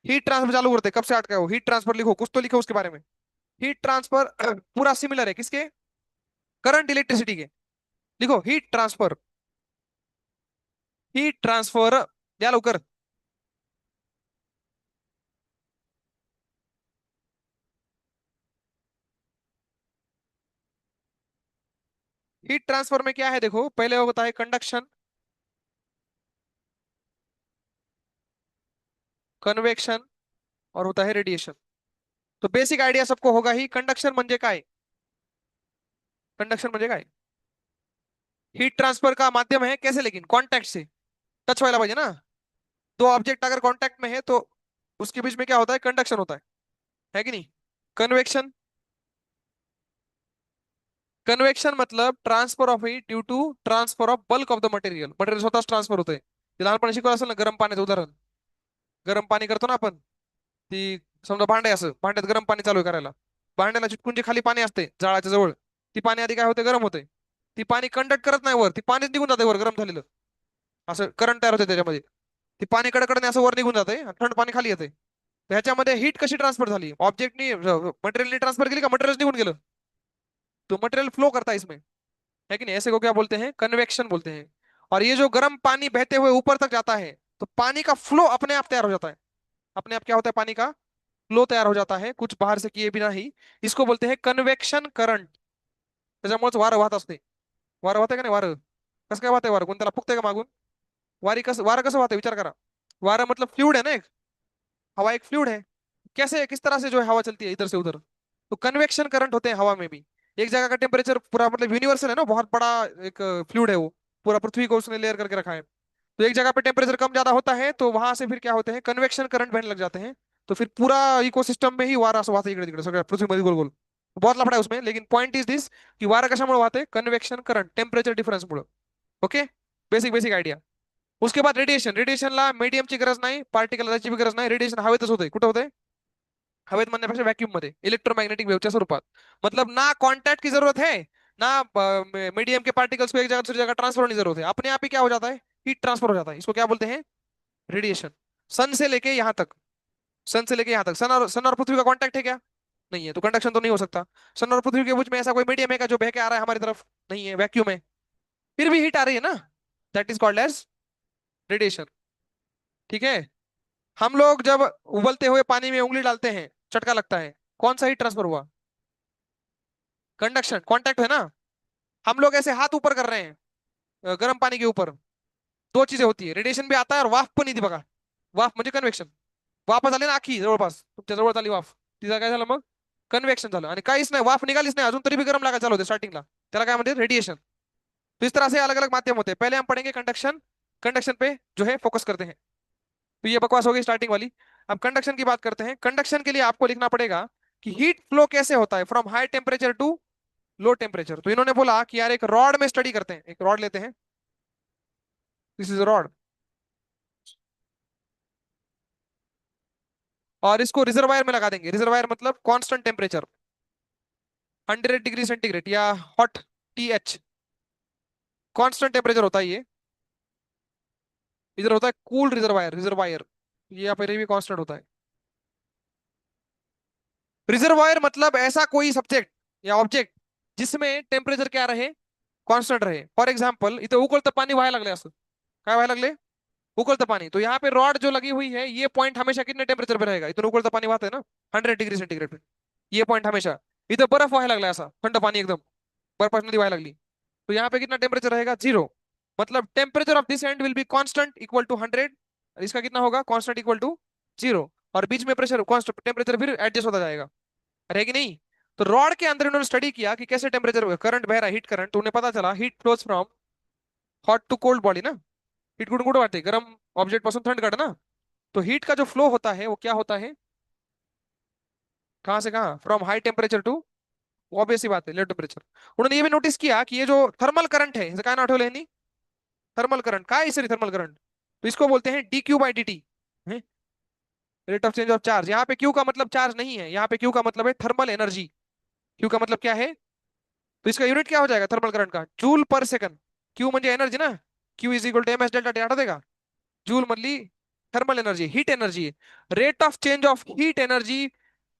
हीट ट्रांसफर चालू करते हैं। कब से अटका है वो? हीट ट्रांसफर लिखो, कुछ तो लिखो उसके बारे में। हीट ट्रांसफर पूरा सिमिलर है किसके? करंट इलेक्ट्रिसिटी के। लिखो हीट ट्रांसफर, हीट ट्रांसफर, या लवकर। हीट ट्रांसफर में क्या है देखो, पहले होता है कंडक्शन, कन्वेक्शन, और होता है रेडिएशन। तो बेसिक आयडिया सबको होगा ही, कंडक्शन म्हणजे काय? कंडक्शन म्हणजे काय? हीट ट्रांसफर का माध्यम है कैसे? लेकिन कॉन्टैक्ट से, टच व्हायला पाहिजे ना। दो ऑब्जेक्ट अगर कॉन्टैक्ट में है तो उसके बीच में क्या होता है? कंडक्शन होता है कि नहीं? कन्वेक्शन, कन्वेक्शन मतलब transfer of heat due to transfer of bulk of the material. Material स्वतःच ट्रान्सफर होते. ते लहानपणी शिकवलं असेल ना गरम पाण्याचं उदाहरण. गरम पाणी करतो ना आपण, ती समजा भांडे, असं भांड्यात गरम पाणी चालू आहे करायला, भांड्याला चिटकून जे खाली पाणी असते जाळाच्या जवळ, ती पाणी आधी काय होते? गरम होते. ती पाणी कंडक्ट करत नाही वर, ती पाणीच निघून जाते वर गरम झालेलं, असं करंट तयार होते त्याच्यामध्ये. ती पाणी कडकडने असं वर निघून जाते आणि थंड पाणी खाली येते. तर ह्याच्यामध्ये हीट कशी ट्रान्सफर झाली? ऑब्जेक्टनी मटेरियलनी ट्रान्सफर केली का मटेरियल निघून गेलं? तो मटेरियल फ्लो करता है इसमें, है कि नहीं? ऐसे को क्या बोलते हैं? कन्वेक्शन बोलते हैं। और ये जो गर्म पानी बहते हुए ऊपर तक जाता है, तो पानी का फ्लो अपने आप तैयार हो जाता है। अपने आप क्या होता है? पानी का फ्लो तैयार हो जाता है, कुछ बाहर से किए बिना ही। इसको बोलते हैं कन्वेक्शन करंट. त्याच्यामुळेच वारं वाहत असते. वारं वाहतंय का नाही वारं? कसं काय वाहतंय वारं? कोण त्याला फुकतंय का मागून? वारं कसं वाहतंय विचार करा. वारं मतलब फ्लूइड है ना एक, हवा एक फ्लूइड है. कैसे, किस तरह से जो है हवा चलती है इधर से उधर, तो कन्वेक्शन करंट होते हैं हवा में भी. एक जगह का टेम्परेचर पूरा मतलब यूनिवर्सल है ना, बहुत बड़ा एक फ्लूइड है वो, पूरा पृथ्वी को उसने लेयर करके रखा है. तो एक जगह पे टेम्परेचर कम ज्यादा होता है तो वहां से फिर क्या होते हैं? कन्वेक्शन करंट बहने लग जाते हैं. तो फिर पूरा इकोसिस्टम में ही वारा असं वाहतं इकडे तिकडे सगळ्या पृथ्वीमध्ये गोल गोल. बहुत लफड़ा है उसमें, लेकिन पॉइंट इज दिस कि वारा कशामुळे वाहते? कन्वेक्शन करंट, टेम्परेचर डिफरन्स मुळे. Okay, basic basic idea. उसके बाद रेडिएशन. रेडिएशनला मीडियमची गरज नाही, पार्टिकलची भी गरज नाही. रेडिएशन हवेतच होते. कुठं होते? हवेत म्हणण्यापेक्षा व्हॅक्यूम मध्ये, इलेक्ट्रोमैग्नेटिक वेवच्या स्वरूपात. मतलब ना कांटेक्ट की जरूरत है, ना मीडियम के पार्टिकल्स को एक जगह से दूसरी जगह ट्रांसफर होने की जरूरत है, अपने आप ही क्या हो जाता है? हीट ट्रांसफर हो जाता है. इसको क्या बोलते हैं? रेडिएशन. सन से लेके यहाँ तक, सन से लेके यहाँ तक, सन और पृथ्वी का कांटेक्ट है क्या? नहीं है, तो कंडक्शन तो नहीं हो सकता. सन और पृथ्वी के बीच में ऐसा कोई मीडियम है क्या जो बह के आ रहा है हमारी तरफ? नहीं है, वैक्यूम है. फिर भी हीट आ रही है ना, that is called as radiation. ठीक है. हम लोग जब उबलते हुए पानी में उंगली डालते हैं, चटका लगता है, कौन सा हीट ट्रांसफर हुआ? कंडक्शन कांटेक्ट है ना, हम लोग ऐसे हाथ ऊपर कर रहे हैं गर्म पानी के ऊपर, दो चीजें होती है, रेडिएशन भी आता है और वाफ पण येते बघा. वाफ म्हणजे कन्व्हेक्शन. वाफच आली ना आखी जवळपास तुमच्या जवळ आली वाफ, तिचं काय झालं मग, कन्व्हेक्शन झालं, आणि काहीच नाही, वाफ निघालीच नाही अजून तरी भी गरम लागायला चालू होते स्टार्टिंगला, त्याला काय म्हणते, रेडिएशन. तो इस तरह से अलग अलग माध्यम होते हैं. पहले हम पढ़ेंगे कंडक्शन, कंडक्शन पे जो है फोकस करते हैं. तो ये बकवास हो गई स्टार्टिंग वाली. अब कंडक्शन की बात करते हैं. कंडक्शन के लिए आपको लिखना पड़ेगा कि हीट फ्लो कैसे होता है from high temperature to low temperature. तो इन्होंने बोला कि यार एक रॉड में स्टडी करते हैं, एक रॉड लेते हैं, दिस इज रॉड, और इसको रिजर्वायर में लगा देंगे. रिजर्वायर मतलब कांस्टेंट टेम्परेचर 100 डिग्री सेंटीग्रेड या हॉट TH, कांस्टेंट टेम्परेचर होता है ये. इधर होता है कूल रिजर्वायर, रिजर्वायर ये यहाँ पे भी कांस्टेंट होता है. रिजर्वायर मतलब ऐसा कोई सब्जेक्ट या ऑब्जेक्ट जिसमें टेम्परेचर क्या रहे, कॉन्स्टंट रहे. फॉर एक्झाम्पल इथे उकळतं पाणी व्हायला लागले, असं काय व्हायला लागले, उकळतं पाणी. तो यहाँ पे रॉड जो लगी हुई है ये पॉइंट हमेशा कितने टेम्परेचर पे रहेगा, इथून उकळतं पाणी वाहत है ना 100 डिग्री सेंटीग्रेड पे, ये पॉइंट हमेशा. इथं बर्फ व्हायला लागला असा थंड पाणी एकदम, बर्फाची नदी व्हायला लागली, तो यहाँ पे कितना टेम्परेचर रहेगा, 0. मतलब temperature of this end will be constant equal to 100, इसका कितना होगा, कांस्टेंट इक्वल टू 0. और बीच में प्रेशर कांस्टेंट टेम्परेचर फिर एडजस्ट होता जाएगा, है कि नहीं. तो रॉड के अंदर इन्होंने स्टडी किया कि कैसे टेम्परेचर करंट बह रहा है, हीट करंट. तो उन्हें पता चला heat flows from hot to cold body ना, हीट कुठून कुठे वाढते, गरम ऑब्जेक्ट पासून थंड काढ ना. तो हीट का जो फ्लो होता है वो क्या होता है, कहां से कहां, from high temperature to, obvious सी बात है लो टेम्परेचर. उन्होंने ये भी नोटिस किया कि ये जो थर्मल करंट है इसे काय नाव ठेवलं यांनी, थर्मल करंट. काय सर थर्मल करंट, तो इसको बोलते हैं DQ/dt, rate of change of charge. यहाँ पे क्यू का मतलब चार्ज नहीं है, यहाँ पे क्यू का मतलब है थर्मल एनर्जी. क्यू का मतलब क्या है, तो इसका यूनिट क्या हो जाएगा थर्मल करंट का, जूल पर सेकंड. क्यू म्हणजे एनर्जी ना, q is equal to m s delta t, आठवते. जूल मधली thermal energy, heat energy. Rate of change of heat energy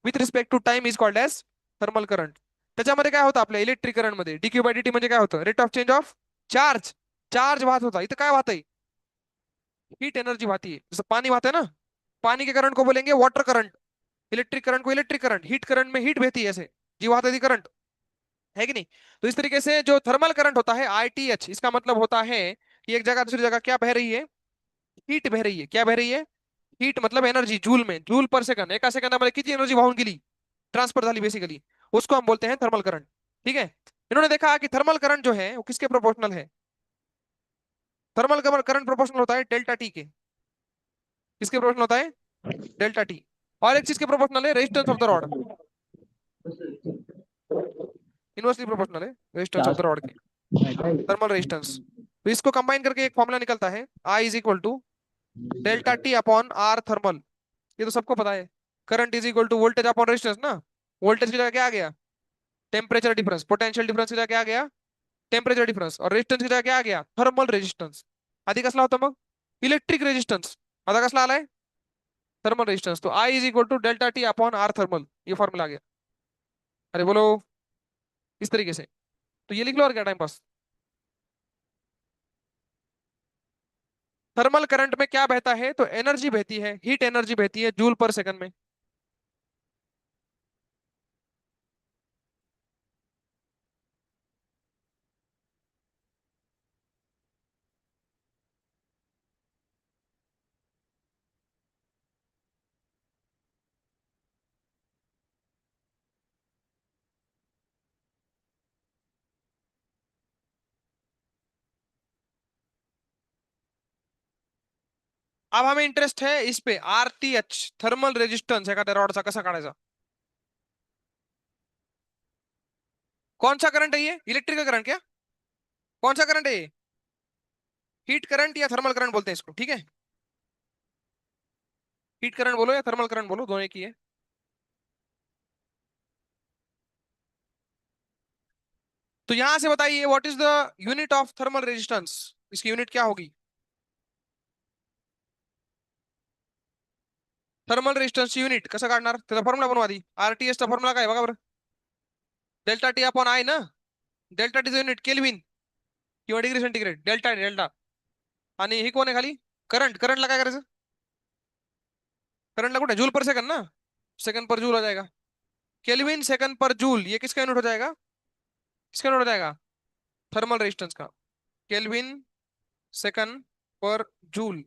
with respect to time is called as thermal current. त्याच्यामध्ये काय होतं आपल्या इलेक्ट्रिक करंट मध्ये, DQ/dt म्हणजे काय होतं, rate of change of charge. Charge वाहत होता, इथं काय वाहत आहे, हीट एनर्जी वाहती है. जसं पानी वाहते ना, पानी के करंट को बोलेंगे वाटर करंट, इलेक्ट्रिक करंट को इलेक्ट्रिक करंट, हीट करंट में हीट बहती है ऐसे, जी वाहती थी करंट, है कि नहीं. तो इस तरीके से जो थर्मल करंट होता है ITH, इसका मतलब होता है कि एक जगह दूसरी जगह क्या बह रही है, हीट बह रही है. क्या बह रही है, हीट मतलब एनर्जी जूल में, जूल पर सेकंड, एका सेकंदामध्ये किती एनर्जी वाहून गेली, ट्रांसफर झाली बेसिकली, उसको हम बोलते हैं थर्मल करंट. ठीक है. इन्होंने देखा कि थर्मल करंट जो है वो किसके प्रोपोर्शनल है, थर्मल करंट प्रोपोर्शनल होता है डेल्टा टी के. किसके प्रोपोर्शनल होता है, डेल्टा टी. और एक चीज के प्रोपोर्शनल है, resistance of the rod, inversely proportional है रेजिस्टेंस ऑफ द रॉड के, थर्मल रेजिस्टेंस. तो इसको कंबाइन करके एक फॉर्मूला निकलता है, I is equal to delta t upon r thermal. ये तो सबको पता है. Current is equal to voltage upon resistance ना, वोल्टेज की जगह क्या आ गया, टेम्परेचर डिफरेंस. पोटेंशियल डिफरेंस की जगह क्या आ गया, टेम्परेचर डिफरेंस. और रेजिस्टेंस की जगह क्या आ गया, थर्मल रेजिस्टेंस. आधी कसला होता मग, इलेक्ट्रिक रेजिस्टेंस, आता कसला आलाय, थर्मल रेजिस्टेंस. तो I is equal to delta t upon r thermal, ये फॉर्मूला आ गया. अरे बोलो, इस तरीके से. तो ये लिख लो और क्या टाइम पास. थर्मल करंट में क्या बहता है, तो एनर्जी बहती है, हीट एनर्जी बहती है जूल पर सेकंड में. अब हमें इंटरेस्ट है इस पे, RTH, थर्मल रेजिस्टेंस एखाद्या रॉडचा कसा काढायचा. कौन सा करंट है ये, इलेक्ट्रिकल करंट क्या, कौन सा करंट है ये, हीट करंट या थर्मल करंट बोलते हैं इसको. ठीक है, हीट करंट बोलो या थर्मल करंट बोलो, दोनों एक ही है. तो यहां से बताइए what is the unit of thermal resistance, इसकी यूनिट क्या होगी. थर्मल रेजिस्टेंसची युनिट कसं काढणार, त्याचा फॉर्म्युला बनवा आधी. RTH चा फॉर्म्युला काय आहे बघा बरं, डेल्टा टी अपॉन I ना, डेल्टा टीचं युनिट केल्विन किंवा डिग्री सेंटीग्रेड, डेल्टा डेल्टा. आणि ही कोण आहे खाली, करंट. करंटला काय करायचं, करंटला कुठे, जूल पर सेकंड ना, सेकंड पर जूल हो जाएगा. केल्विन सेकंड पर जूल, ये किसका यूनिट हो जाएगा, किसका यूनिट हो जाएगा? थर्मल रेजिस्टेंस का। केल्विन सेकंड पर जूल,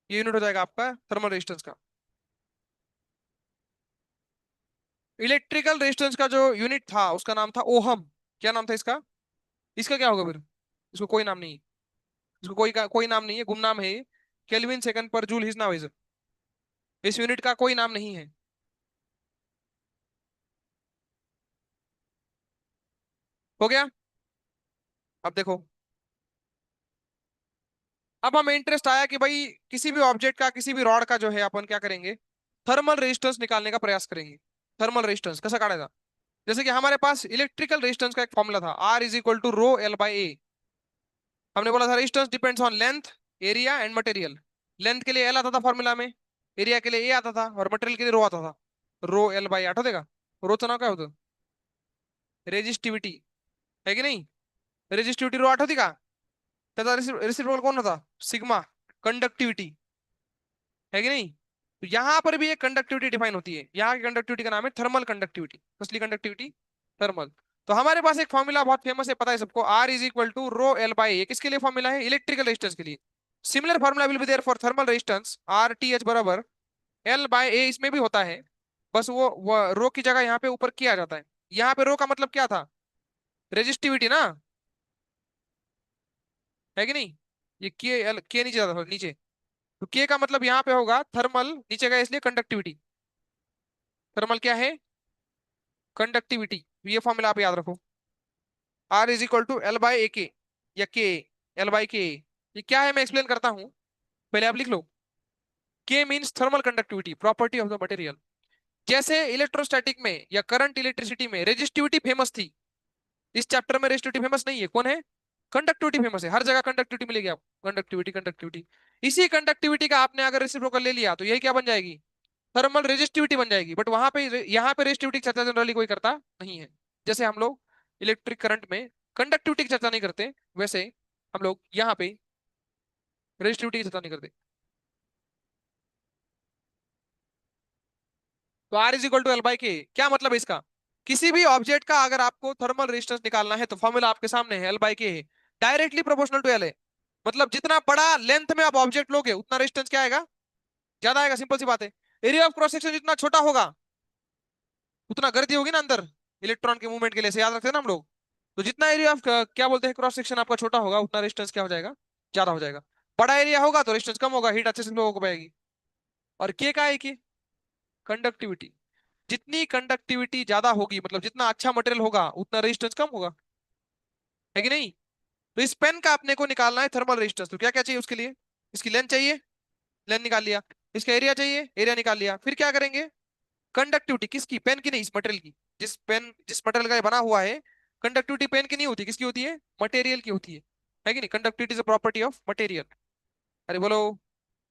ये यूनिट हो जाएगा आपका थर्मल रेजिस्टेंस का। इलेक्ट्रिकल रेजिस्टेंस का जो यूनिट था उसका नाम था ओहम। क्या नाम था इसका? इसका क्या होगा फिर? इसको कोई नाम नहीं है। इसको कोई नाम नहीं है, गुमनाम है ये। केल्विन सेकंड पर जूल हिज नाउ इज। इस यूनिट का कोई नाम नहीं है। हो गया? अब देखो, अब हमें इंटरेस्ट आया कि भाई किसी भी ऑब्जेक्ट का, किसी भी रॉड का जो है अपन क्या करेंगे, थर्मल रेजिस्टेंस निकालने का प्रयास करेंगे। थर्मल रेजिस्टेंस कैसा काटेगा? जैसे कि हमारे पास इलेक्ट्रिकल रेजिस्टेंस का एक फॉर्मूला था, R is equal to rho L by A. हमने बोला था resistance depends on length, area and material. Length के लिए एल आता था फॉर्मूला में, एरिया के लिए ए आता था, और मटेरियल के लिए रो आता था। रो एल बाई आठ देगा। रोचं नाव काय होतं? रेजिस्टिविटी, है की नाही? रेजिस्टिविटी रो आठ होती का? त्याचा रेसिप्रोकल कौन होता? सिग्मा। कंडक्टिविटी, है कि नहीं? तो यहां पर भी एक कंडक्टिविटी डिफाइन होती है। यहाँ की कंडक्टिविटी का नाम है थर्मल कंडक्टिविटी। कसली कंडक्टिविटी? थर्मल। तो हमारे पास एक फॉर्मूला बहुत फेमस है, पता है सबको, R is equal to rho L by A. किसके लिए फॉर्मूला है? इलेक्ट्रिकल रेजिस्टेंस के लिए। Similar formula will be there for thermal resistance, R T H बराबर एल बाय ए, इसमें भी होता है। बस वो रो की जगह यहाँ पे ऊपर किया जाता है। यहाँ पे रो का मतलब क्या था? रेजिस्टिविटी ना, है कि नहीं? ये के नीचे जाता था नीचे। तो के का मतलब यहाँ पे होगा थर्मल, नीचे गया इसलिए कंडक्टिविटी। थर्मल क्या है? कंडक्टिविटी। ये फॉर्मूला आप याद रखो, R is equal to L by A K, या के, एल बाई के। ये क्या है मैं एक्सप्लेन करता हूँ, पहले आप लिख लो। के means thermal conductivity, property of the material. जैसे इलेक्ट्रोस्टैटिक में या करंट इलेक्ट्रिसिटी में रेजिस्टिविटी फेमस थी, इस चैप्टर में रेजिस्टिविटी फेमस नहीं है। कौन है? कंडक्टिविटी फेमस है। हर जगह कंडक्टिविटी मिलेगी आपको, कंडक्टिविटी कंडक्टिविटी। इसी कंडक्टिविटी का आपने अगर रेसिप्रोकल ले लिया तो यही क्या बन जाएगी? थर्मल रेजिस्टिविटी बन जाएगी। बट वहां पे, यहाँ पे रेजिस्टिविटी की चर्चा जनरली कोई करता नहीं है। जैसे हम लोग इलेक्ट्रिक करंट में कंडक्टिविटी की चर्चा नहीं करते, वैसे हम लोग यहाँ पे रेजिस्टिविटी की चर्चा नहीं करते। तो r is equal to L by k, क्या मतलब है इसका? किसी भी ऑब्जेक्ट का अगर आपको थर्मल रेजिस्टेंस निकालना है तो फॉर्मूला आपके सामने है, एल बाई के है। डायरेक्टली प्रोपोर्शनल टू एल है। मतलब जितना बड़ा लेंथ में आप ऑब्जेक्ट लोगे उतना रेजिस्टेंस क्या आएगा? ज्यादा आएगा। सिंपल सी बात है। एरिया ऑफ क्रॉस सेक्शन जितना छोटा होगा उतना गर्दी होगी ना अंदर, इलेक्ट्रॉन के मूवमेंट के लिए, से याद रखते हैं ना हम लोग। तो जितना एरिया ऑफ क्या बोलते हैं क्रॉस सेक्शन आपका छोटा होगा उतना रेजिस्टेंस क्या हो जाएगा? ज्यादा हो जाएगा। बड़ा एरिया होगा तो रेजिस्टेंस कम होगा, हीट अच्छे से फ्लो हो पाएगी। और के का है कि कंडक्टिविटी। जितनी कंडक्टिविटी ज्यादा होगी, मतलब जितना अच्छा मटेरियल होगा उतना रेजिस्टेंस कम होगा, है कि नहीं? तो इस पेन का अपने को निकालना है थर्मल रेजिस्टेंस। तो क्या क्या चाहिए उसके लिए? इसकी लेंथ चाहिए, लेंथ निकाल लिया। इसका एरिया चाहिए, एरिया निकाल लिया। फिर क्या करेंगे? कंडक्टिविटी किसकी? पेन की नहीं, इस मटेरियल की। जिस मटेरियल का ये बना हुआ है, कंडक्टिविटी पेन की नहीं होती, किसकी होती है? मटेरियल की होती है कि नहीं? Conductivity is a property of material. अरे बोलो।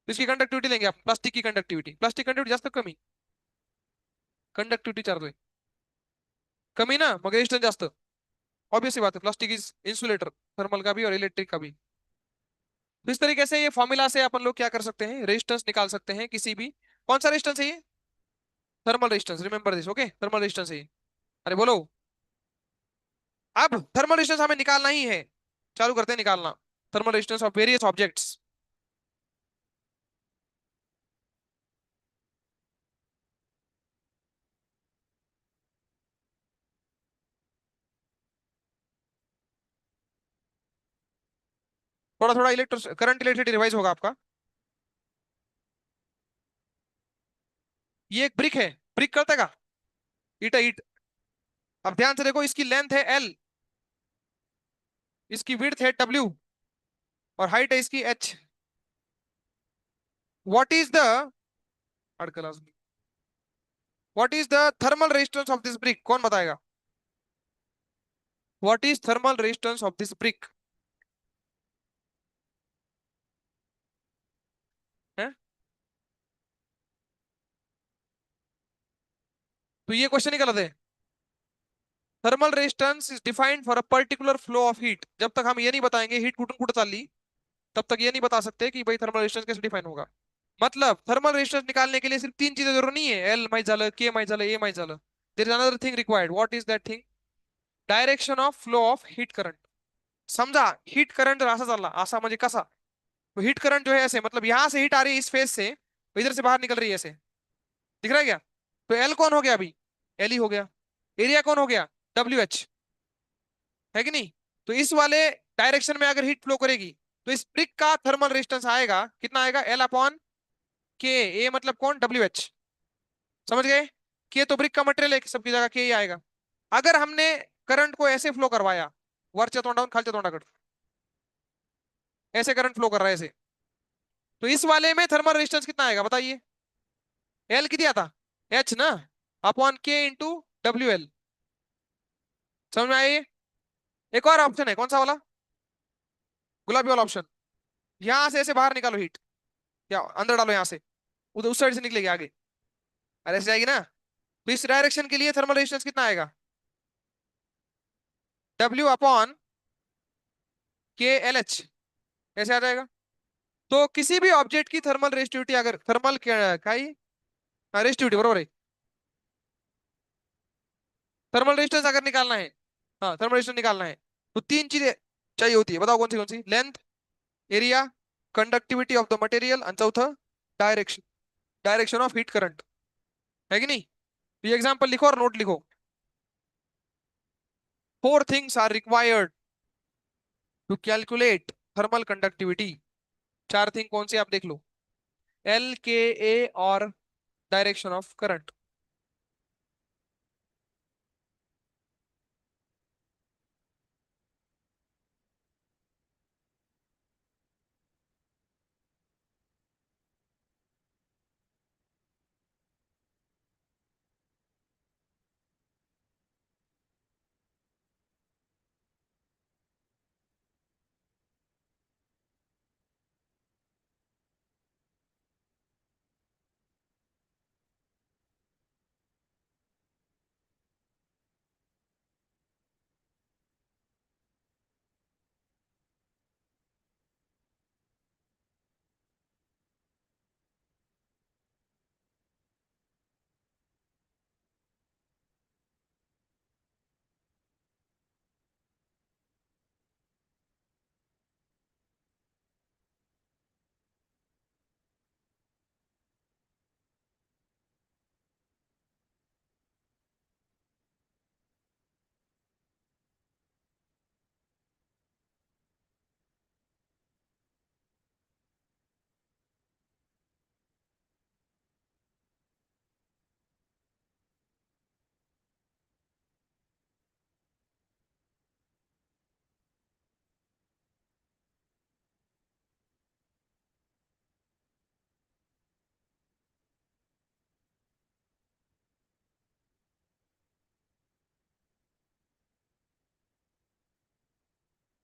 तो इसकी कंडक्टिविटी लेंगे आप, प्लास्टिक की कंडक्टिविटी। प्लास्टिक कंडक्टिविटी जास्त कमी, कंडक्टिविटी चार्ज कमी ना, मग रेजिस्टन्स जास्त। ऑब्वियस सी बात है, प्लास्टिक इज इंसुलेटर, थर्मल का भी और इलेक्ट्रिक का भी। तो इस तरीके से ये फॉर्मूला से अपन लोग क्या कर सकते हैं, रेजिस्टेंस निकाल सकते हैं किसी भी। कौन सा रेजिस्टेंस है ये? Thermal resistance, remember this, okay? Thermal resistance है ये। अरे बोलो। अब थर्मल रेजिस्टेंस हमें निकालना ही है, चालू करते हैं निकालना। Thermal resistance of various objects. थोड़ा थोड़ा इलेक्ट्रो करंट इलेक्ट्रिसिटी रिवाइज होगा आपका। ये एक ब्रिक है, ब्रिक करता का, ईट है ईट। अब ध्यान से देखो, इसकी लेंथ है एल, इसकी विड्थ है डब्ल्यू, और हाइट है इसकी H. What is the what is the thermal resistance of this brick? कौन बताएगा? What is thermal resistance of this brick? है? तो ये क्वेश्चन ही गलत है। Thermal resistance is defined for a particular flow of heat. जब तक हम ये नहीं बताएंगे हीट कुठून कुठं चालली, तब तक ये नहीं बता सकते कि भाई थर्मल रेजिस्टेंस कैसे डिफाइन होगा। मतलब थर्मल रेजिस्टेंस निकालने के लिए सिर्फ तीन चीजें जरूरी नहीं है, एल माइज झालं, के माइज झालं, ए माइज झालं। There is another thing required. What is that thing? Direction of flow of heat current. समजा हीट करंट जर असा चालला, असा म्हणजे कसा, तो हीट करंट जो है ऐसे, मतलब यहां से हीट आ रही है इस फेज से, तो इधर से बाहर निकल रही है ऐसे. दिख रहा है क्या? तो एल कौन हो गया अभी? एल ही हो गया. एरिया कौन हो गया? W H. है कि नहीं? तो इस वाले डायरेक्शन में अगर हीट फ्लो करेगी, तो इस ब्रिक का थर्मल रेजिस्टेंस आएगा कितना? आएगा एल अपॉन के. ए मतलब कौन? W H. समझ गए? के तो ब्रिक का मटेरियल है, सबकी जगह के ही आएगा. अगर हमने करंट को ऐसे फ्लो करवाया, वरच्या तोंडावून खालच्या तोंडाकडे, ऐसे करंट फ्लो कर रहा है ऐसे, तो इस वाले में थर्मल रेजिस्टेंस कितना आएगा बताइए? एल कितना आता? एच ना, अपॉन के इंटू डब्ल्यू एल. समझ में आइए? एक और ऑप्शन है, कौन सा वाला? गुलाबी वाला ऑप्शन. यहां से ऐसे बाहर निकालो हीट, या अंदर डालो यहां से, उधर उस साइड से निकलेगी आगे. अरे ऐसे जाएगी ना. तो इस डायरेक्शन के लिए थर्मल रेजिस्टेंस कितना आएगा? डब्ल्यू अपॉन के एल एच. ऐसे आ जाएगा. तो किसी भी ऑब्जेक्ट की थर्मल रेजिस्टिविटी, अगर थर्मल क्या ही रेजिस्टिविटी बरोबर है, थर्मल रेजिस्टेंस अगर निकालना है, हाँ थर्मल रेजिस्टेंस निकालना है, तो तीन चीजें चाहिए होती है. बताओ कौन सी? Length, area, conductivity of the material, और चौथा direction, direction of heat current. है कि नहीं? तो ये एग्जांपल लिखो और नोट लिखो. Four things are required to calculate thermal conductivity. चार थिंग कौन सी आप देख लो. एल, के, ए और डायरेक्शन ऑफ करंट.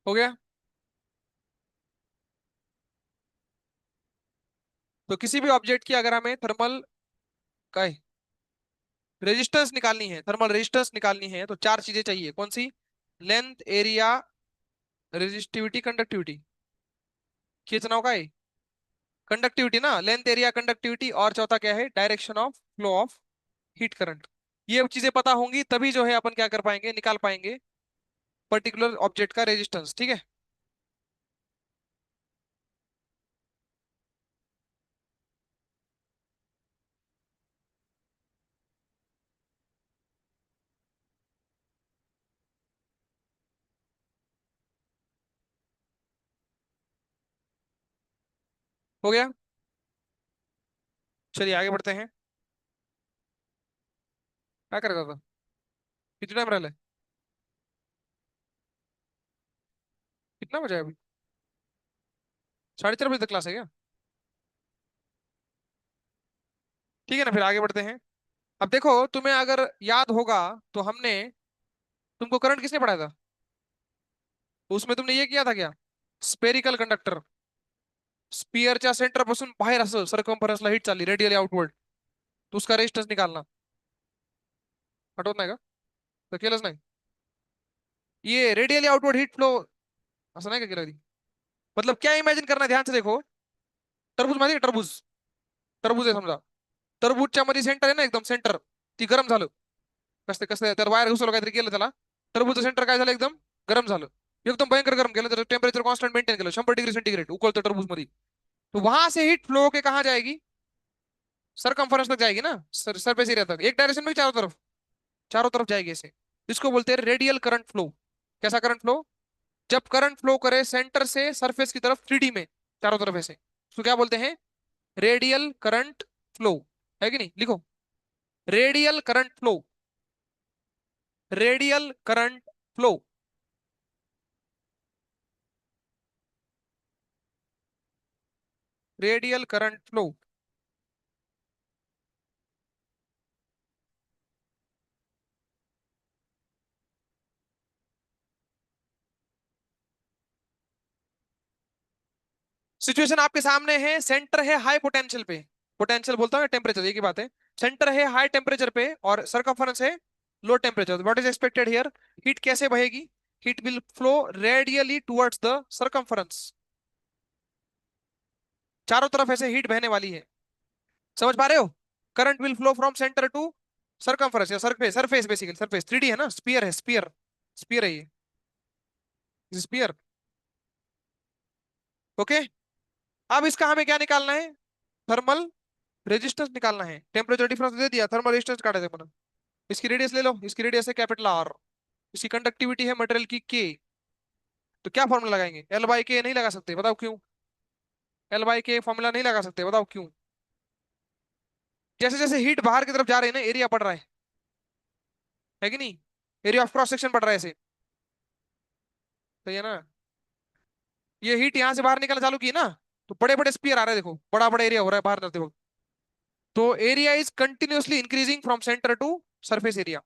हो गया? तो किसी भी ऑब्जेक्ट की अगर हमें थर्मल का रेजिस्टेंस निकालनी है, थर्मल रेजिस्टेंस निकालनी है, तो चार चीजें चाहिए. कौन सी? Length, area, resistivity, conductivity. खींचना का है कंडक्टिविटी ना, लेंथ, एरिया, कंडक्टिविटी, और चौथा क्या है? Direction of flow of heat current. ये चीजें पता होंगी तभी जो है अपन क्या कर पाएंगे, निकाल पाएंगे पर्टिकुलर ऑब्जेक्ट का रेजिस्टेंस. ठीक है? हो गया? चलिए आगे बढ़ते हैं. क्या कर रहा था? कितना टाइम रहा है? कितना बजा है अभी? 4:30 बजे तक क्लास है क्या? ठीक है ना, फिर आगे बढ़ते हैं. अब देखो, तुम्हें अगर याद होगा, तो हमने तुमको करंट किसने पढ़ाया था? उसमें तुमने ये किया था क्या? स्पेरिकल कंडक्टर, स्पियरच्या सेंटर पासून बाहेर असं सर्कम्फरन्सला हिट चालली रेडियली आउटवर्ड, तो उसका रेजिस्टन्स निकालना. आठवत नाही का? तर केलंच नाही. ये रेडियली आउटवर्ड हीट फ्लो असं नाही का केलं कधी? मतलब क्या इमेजिन करना है, ध्यान से देखो. टरबूज माहिती आहे? टरबूज, टरबूज आहे समजा. टरबूजच्या मध्ये सेंटर आहे ना, एकदम सेंटर, ती गरम झालं. कसं कसं त्यात वायर घुसवलं, काहीतरी केलं त्याला, टरबूजचं सेंटर काय झालं, एकदम गरम झालं, एकदम भयंकर गरम केलं, तर टेम्परेचर कॉन्स्टंट मेंटेन केलं 100 डिग्री सेंटीग्रेड उकळतं टरबूज मध्ये, तो वहां से हीट फ्लो के कहाँ जाएगी, सरकमफेरेंस तक जाएगी ना, सरफेस एरिया तक, एक डायरेक्शन में चारों तरफ जाएगी ऐसे। इसको बोलते हैं रेडियल करंट फ्लो। कैसा करंट फ्लो, जब करंट फ्लो करे सेंटर से सरफेस की तरफ 3D में, चारों तरफ ऐसे, उसको क्या बोलते हैं, रेडियल करंट फ्लो, है कि नहीं, लिखो, radial current flow, radial current flow. Radial current flow. Situation आपके सामने है, सेंटर है हाई पोटेंशियल पे, पोटेंशियल बोलता हूँ टेम्परेचर, एक ही बात है, सेंटर है हाई टेम्परेचर पे और सरकमफेरेंस है low temperature, what is expected here, heat कैसे बहेगी, heat will flow radially towards the circumference, चारों तरफ ऐसे हीट बहने वाली है, समझ पा रहे हो, current will flow from centre to circumference या surface, surface basically surface, 3D है ना, स्पीयर है, स्पीयर, स्पीयर है ये, स्पीयर। ओके, अब इसका हमें क्या निकालना है, थर्मल रेजिस्टेंस निकालना है, टेम्परेचर डिफरेंस दे दिया, थर्मल रेजिस्टेंस काटा देखो ना, इसकी रेडियस ले लो, इसकी रेडियस है कैपिटल आर, इसकी कंडक्टिविटी है मटेरियल की के, तो क्या फॉर्मूला लगाएंगे, एल बाई के नहीं लगा सकते, बताओ क्यों, एल बाई के फॉर्मूला नहीं लगा सकते, बताओ क्यों, जैसे जैसे हीट बाहर की तरफ जा रही है ना, एरिया बढ़ रहा है कि नहीं, एरिया ऑफ क्रॉस सेक्शन बढ़ रहा है ऐसे, सही है ना, ये हीट यहाँ से बाहर निकलना चालू की ना, तो बड़े बड़े स्पीयर आ रहे हैं, देखो बड़ा बड़ा एरिया हो रहा है बाहर जाते वक्त, तो area is continuously increasing from centre to surface area,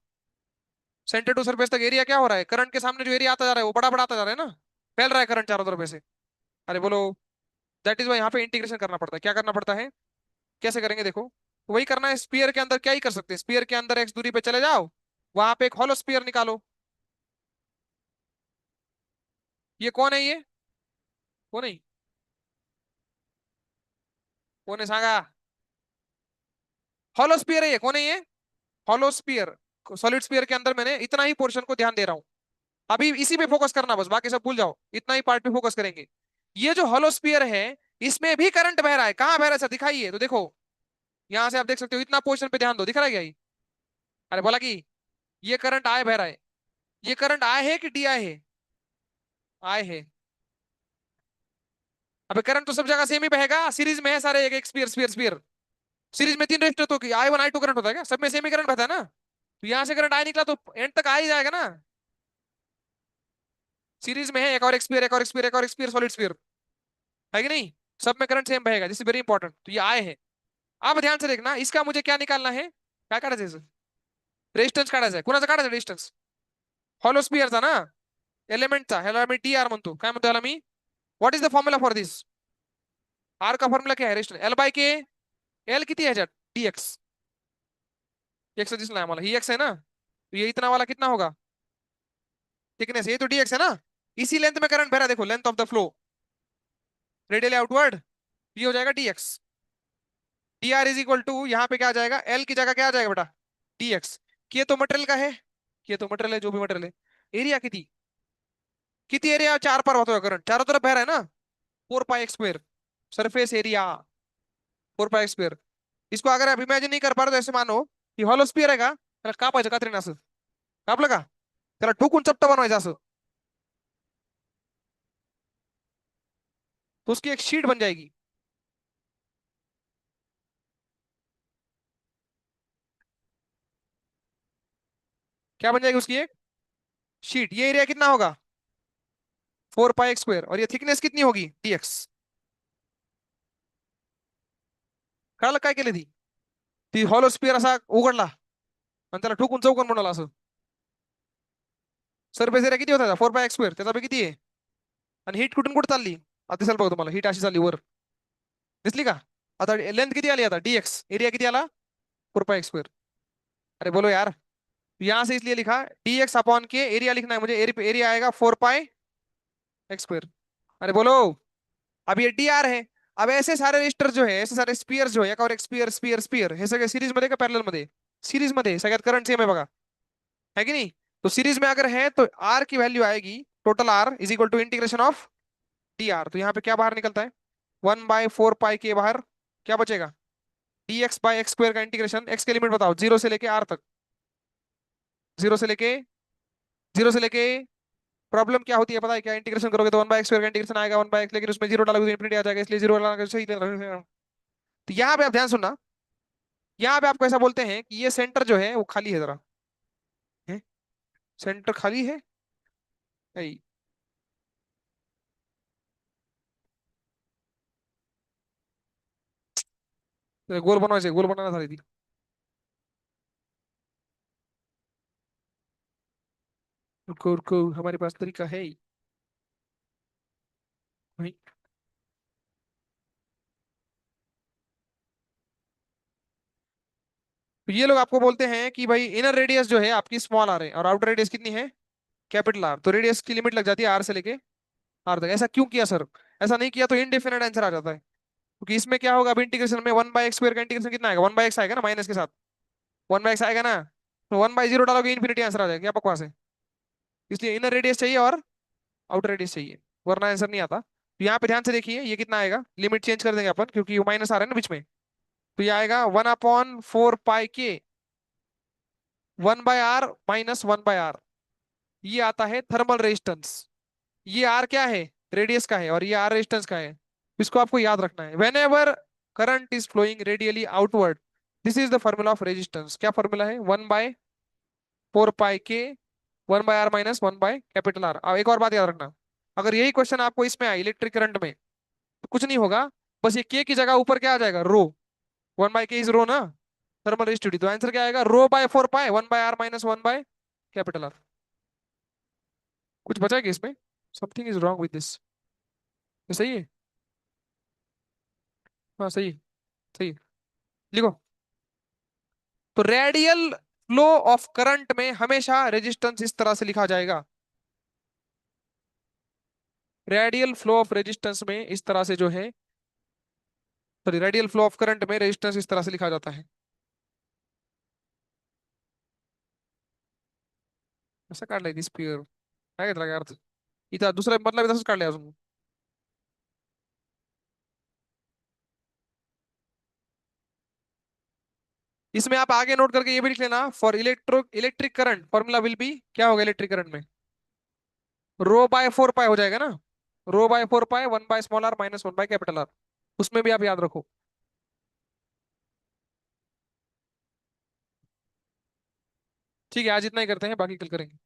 centre to surface तक एरिया क्या हो रहा है, करंट के सामने जो एरिया आता जा रहा है वो बड़ा बड़ा आता जा रहा है ना, फैल रहा है करंट चारों तरफ ऐसे, अरे बोलो, दैट इज वाई यहाँ पे इंटीग्रेशन करना पड़ता है, क्या करना पड़ता है, कैसे करेंगे देखो, वही करना है, स्पीयर के अंदर क्या ही कर सकते हैं, स्पीयर के अंदर एक्स दूरी पे चले जाओ, वहां पे एक हॉलो स्पीयर निकालो, ये कौन है ये, कौन है, कौन है सांगा, हॉलो स्पीयर है ये, कौन है ये, हॉलो स्पीयर, सॉलिड स्पीयर के अंदर मैंने इतना ही पोर्शन को ध्यान दे रहा हूँ, अभी इसी पे फोकस करना, बस बाकी सब भूल जाओ, इतना ही पार्ट पे फोकस करेंगे, ये जो हॉलो स्पीयर है, इसमें भी करंट बह रहा है, कहाँ बह रहा है सर दिखाइए, तो देखो यहां से आप देख सकते हो, इतना पोर्शन पे ध्यान दो, दिख रहा है क्या ये, अरे बोला कि ये करंट आए बह रहा है, ये करंट आए है कि डी आए है, आए है, अबे करंट तो सब जगह सेम ही बहेगा, सीरीज में है सारे, एक एक स्पीयर स्पीयर स्पीयर, सीरीज में 3 रेजिस्टर तो I1 I2 करंट होता है क्या, सब में सेम ही करंट बहता है ना, तो यहाँ से करंट आई निकला तो एंड तक आ ही जाएगा ना, सीरीज में है, एक और एक स्पीयर, एक और एक स्पीयर, एक और एक स्पीयर, सॉलिड स्पीयर, है कि नहीं, सब में करंट सेम बहेगा, दिस इज वेरी इंपॉर्टेंट, तो ये आए हैं। अब ध्यान से देखना, इसका मुझे क्या निकालना है, क्या काढायचं याचं? रेजिस्टन्स काढायचा आहे, कुणाचा काढायचा रेजिस्टन्स, हॉलो स्पीयरचा ना, एलिमेंटचा, ह्याला मी टी आर म्हणतो, काय म्हणतो ह्याला मी, what is the formula for this, R का फॉर्म्युला क्या है, resistance L by K, L किती है ह्याच्यात, डी एक्स, एक्स दिसला है हमारा, ही एक्स है ना, तो ये इतना वाला कितना होगा, थिकनेस, ये तो डी एक्स है ना, इसी लेंथ में करंट भरा, देखो length of the flow, radially outward, ये हो जाएगा d x, d r is equal to, यहाँ पे क्या आ जाएगा, एल की जगह क्या आ जाएगा बेटा, डी एक्स, ये तो मटेरियल का है, ये तो मटेरियल है, जो भी मटेरियल है, एरिया किती, किती एरिया चार पर होता है करंट, चारों तरफ बह रहा है ना, 4 pi square, surface area 4 pi square, इसको अगर आप इमेजिन नहीं कर पा रहे तो ऐसे मानो की हॉलो स्पियर आहे का, त्याला कापायचं कात्रीने असं, कापलं का, त्याला ठोकून चपटा बनवायचं असं, तो उसकी एक शीट बन जाएगी, क्या बन जाएगी उसकी एक शीट, ये एरिया कितना होगा 4 पाई स्क्वायर, और ये थिकनेस कितनी होगी dx, कळालं काय केली ती, ती हॉलो स्पियर असा उघडला आणि त्याला ठोकून चौकोन बनवला असं, सरफेस एरिया किती होता 4 पाई स्क्वायर, त्याचा किती आहे, आणि हीट कुठून कुठे चालली, आता दिसायला बघा तुम्हाला, हीट अशी चालली वर, दिसली का, आता लेंथ किती आली, आता dx एरिया किती आला 4 पाई स्क्वायर, अरे बोलो यार, यहां से इसलिए लिखा dx अपॉन के, एरिया लिखना है मुझे, एरिया आएगा 4 पाई स्क्वायर, अरे बोलो, अब ये डी आर है, अब ऐसे सारे रजिस्टर जो है, ऐसे सारे स्पीयर जो है, एका एक स्पीयर स्पीयर स्पीयर हे सगळे सिरीज मध्ये का पॅरलल मध्ये, सिरीज मध्ये, सगळ्यात करंट सेम आहे बघा, है की नाही, तो सीरीज में अगर है तो आर की वैल्यू आएगी, total r is equal to integration of d r. तो यहाँ पे क्या बाहर निकलता है, 1/4 पाई के बाहर क्या बचेगा, D x by x square का इंटीग्रेशन, एक्स के लिमिट बताओ जीरो से लेके आर तक, जीरो से लेके जीरो से लेके, प्रॉब्लम क्या होती है पता है क्या, इंटीग्रेशन करोगे तो 1/x स्क्वायर का इंटीग्रेशन आएगा 1/x, लेकिन उसमें जीरो डालोगे तो इन्फिनिटी आ जाएगा, इसलिए जीरो डालोगे सही। तो यहाँ पे आप ध्यान सुनना, यहाँ पे आपको ऐसा बोलते हैं कि ये सेंटर जो है वो खाली है जरा, है? सेंटर खाली है, नहीं। तो गोल बनवाना चाहिए, गोल बनाना था थी। रुको रुको, हमारे पास तरीका है ही। वही। तो ये लोग आपको बोलते हैं कि भाई इनर रेडियस जो है आपकी स्मॉल आर है और आउटर रेडियस कितनी है, कैपिटल आर। तो रेडियस की लिमिट लग जाती है आर से लेके आर तक। ऐसा क्यों किया सर, ऐसा नहीं किया तो इनडेफिनेट आंसर आ जाता है, क्योंकि इसमें क्या होगा, अब इंटीग्रेशन में 1/x स्क्वायर का इंटीग्रेशन कितना आएगा, 1/x आएगा ना माइनस के साथ, 1/x आएगा ना, तो 1/0 डालोगे इन्फिनिटी आंसर आ जाएगा, क्या बकवास है। इसलिए इनर रेडियस चाहिए और आउटर रेडियस चाहिए, वरना आंसर नहीं आता। तो यहाँ पे ध्यान से देखिए ये कितना आएगा, लिमिट चेंज कर देंगे अपन क्योंकि माइनस आ रहा है ना बीच में। तो ये आएगा 1/4 पाई के 1/r माइनस 1/r। ये आता है थर्मल रेजिस्टेंस। ये आर क्या है, रेडियस का है, और ये आर रेजिस्टेंस का है। इसको आपको याद रखना है, whenever current is flowing radially outward, this is the formula of resistance. क्या फॉर्मूला है, 1/4 पाई के 1/r माइनस 1/कैपिटल आर। अब एक और बात याद रखना, अगर यही क्वेश्चन आपको इसमें आए इलेक्ट्रिक करंट में, तो कुछ नहीं होगा, बस ये के की जगह ऊपर क्या आ जाएगा, रो। 1/k इज रो ना, थर्मल रेजिस्टिविटी। तो आंसर क्या आएगा, रो/4 पाई 1/r माइनस 1/कैपिटल आर। कुछ बचा क्या इसमें, something is wrong with this. ये सही है, हाँ सही है, सही है। लिखो, तो रेडियल फ्लो ऑफ करंट में हमेशा रेजिस्टेंस इस तरह से लिखा जाएगा, रेडियल फ्लो ऑफ रेजिस्टेंस में इस तरह से जो है, sorry radial flow of current में रेजिस्टेंस इस तरह से लिखा जाता है। ऐसा काट ली स्पीयर, काय घेतला काय अर्थ, इथं दुसरा मतलब तसंच काढले अजून। इसमें आप आगे नोट करके ये भी लिख लेना, for electric current formula will B, क्या होगा इलेक्ट्रिक करंट में, रो/4 पाई हो जाएगा ना, रो/4 पाई 1/स्मॉल आर माइनस 1/कैपिटल आर। उसमें भी आप याद रखो। ठीक है, आज इतना ही करते हैं, बाकी कल करेंगे।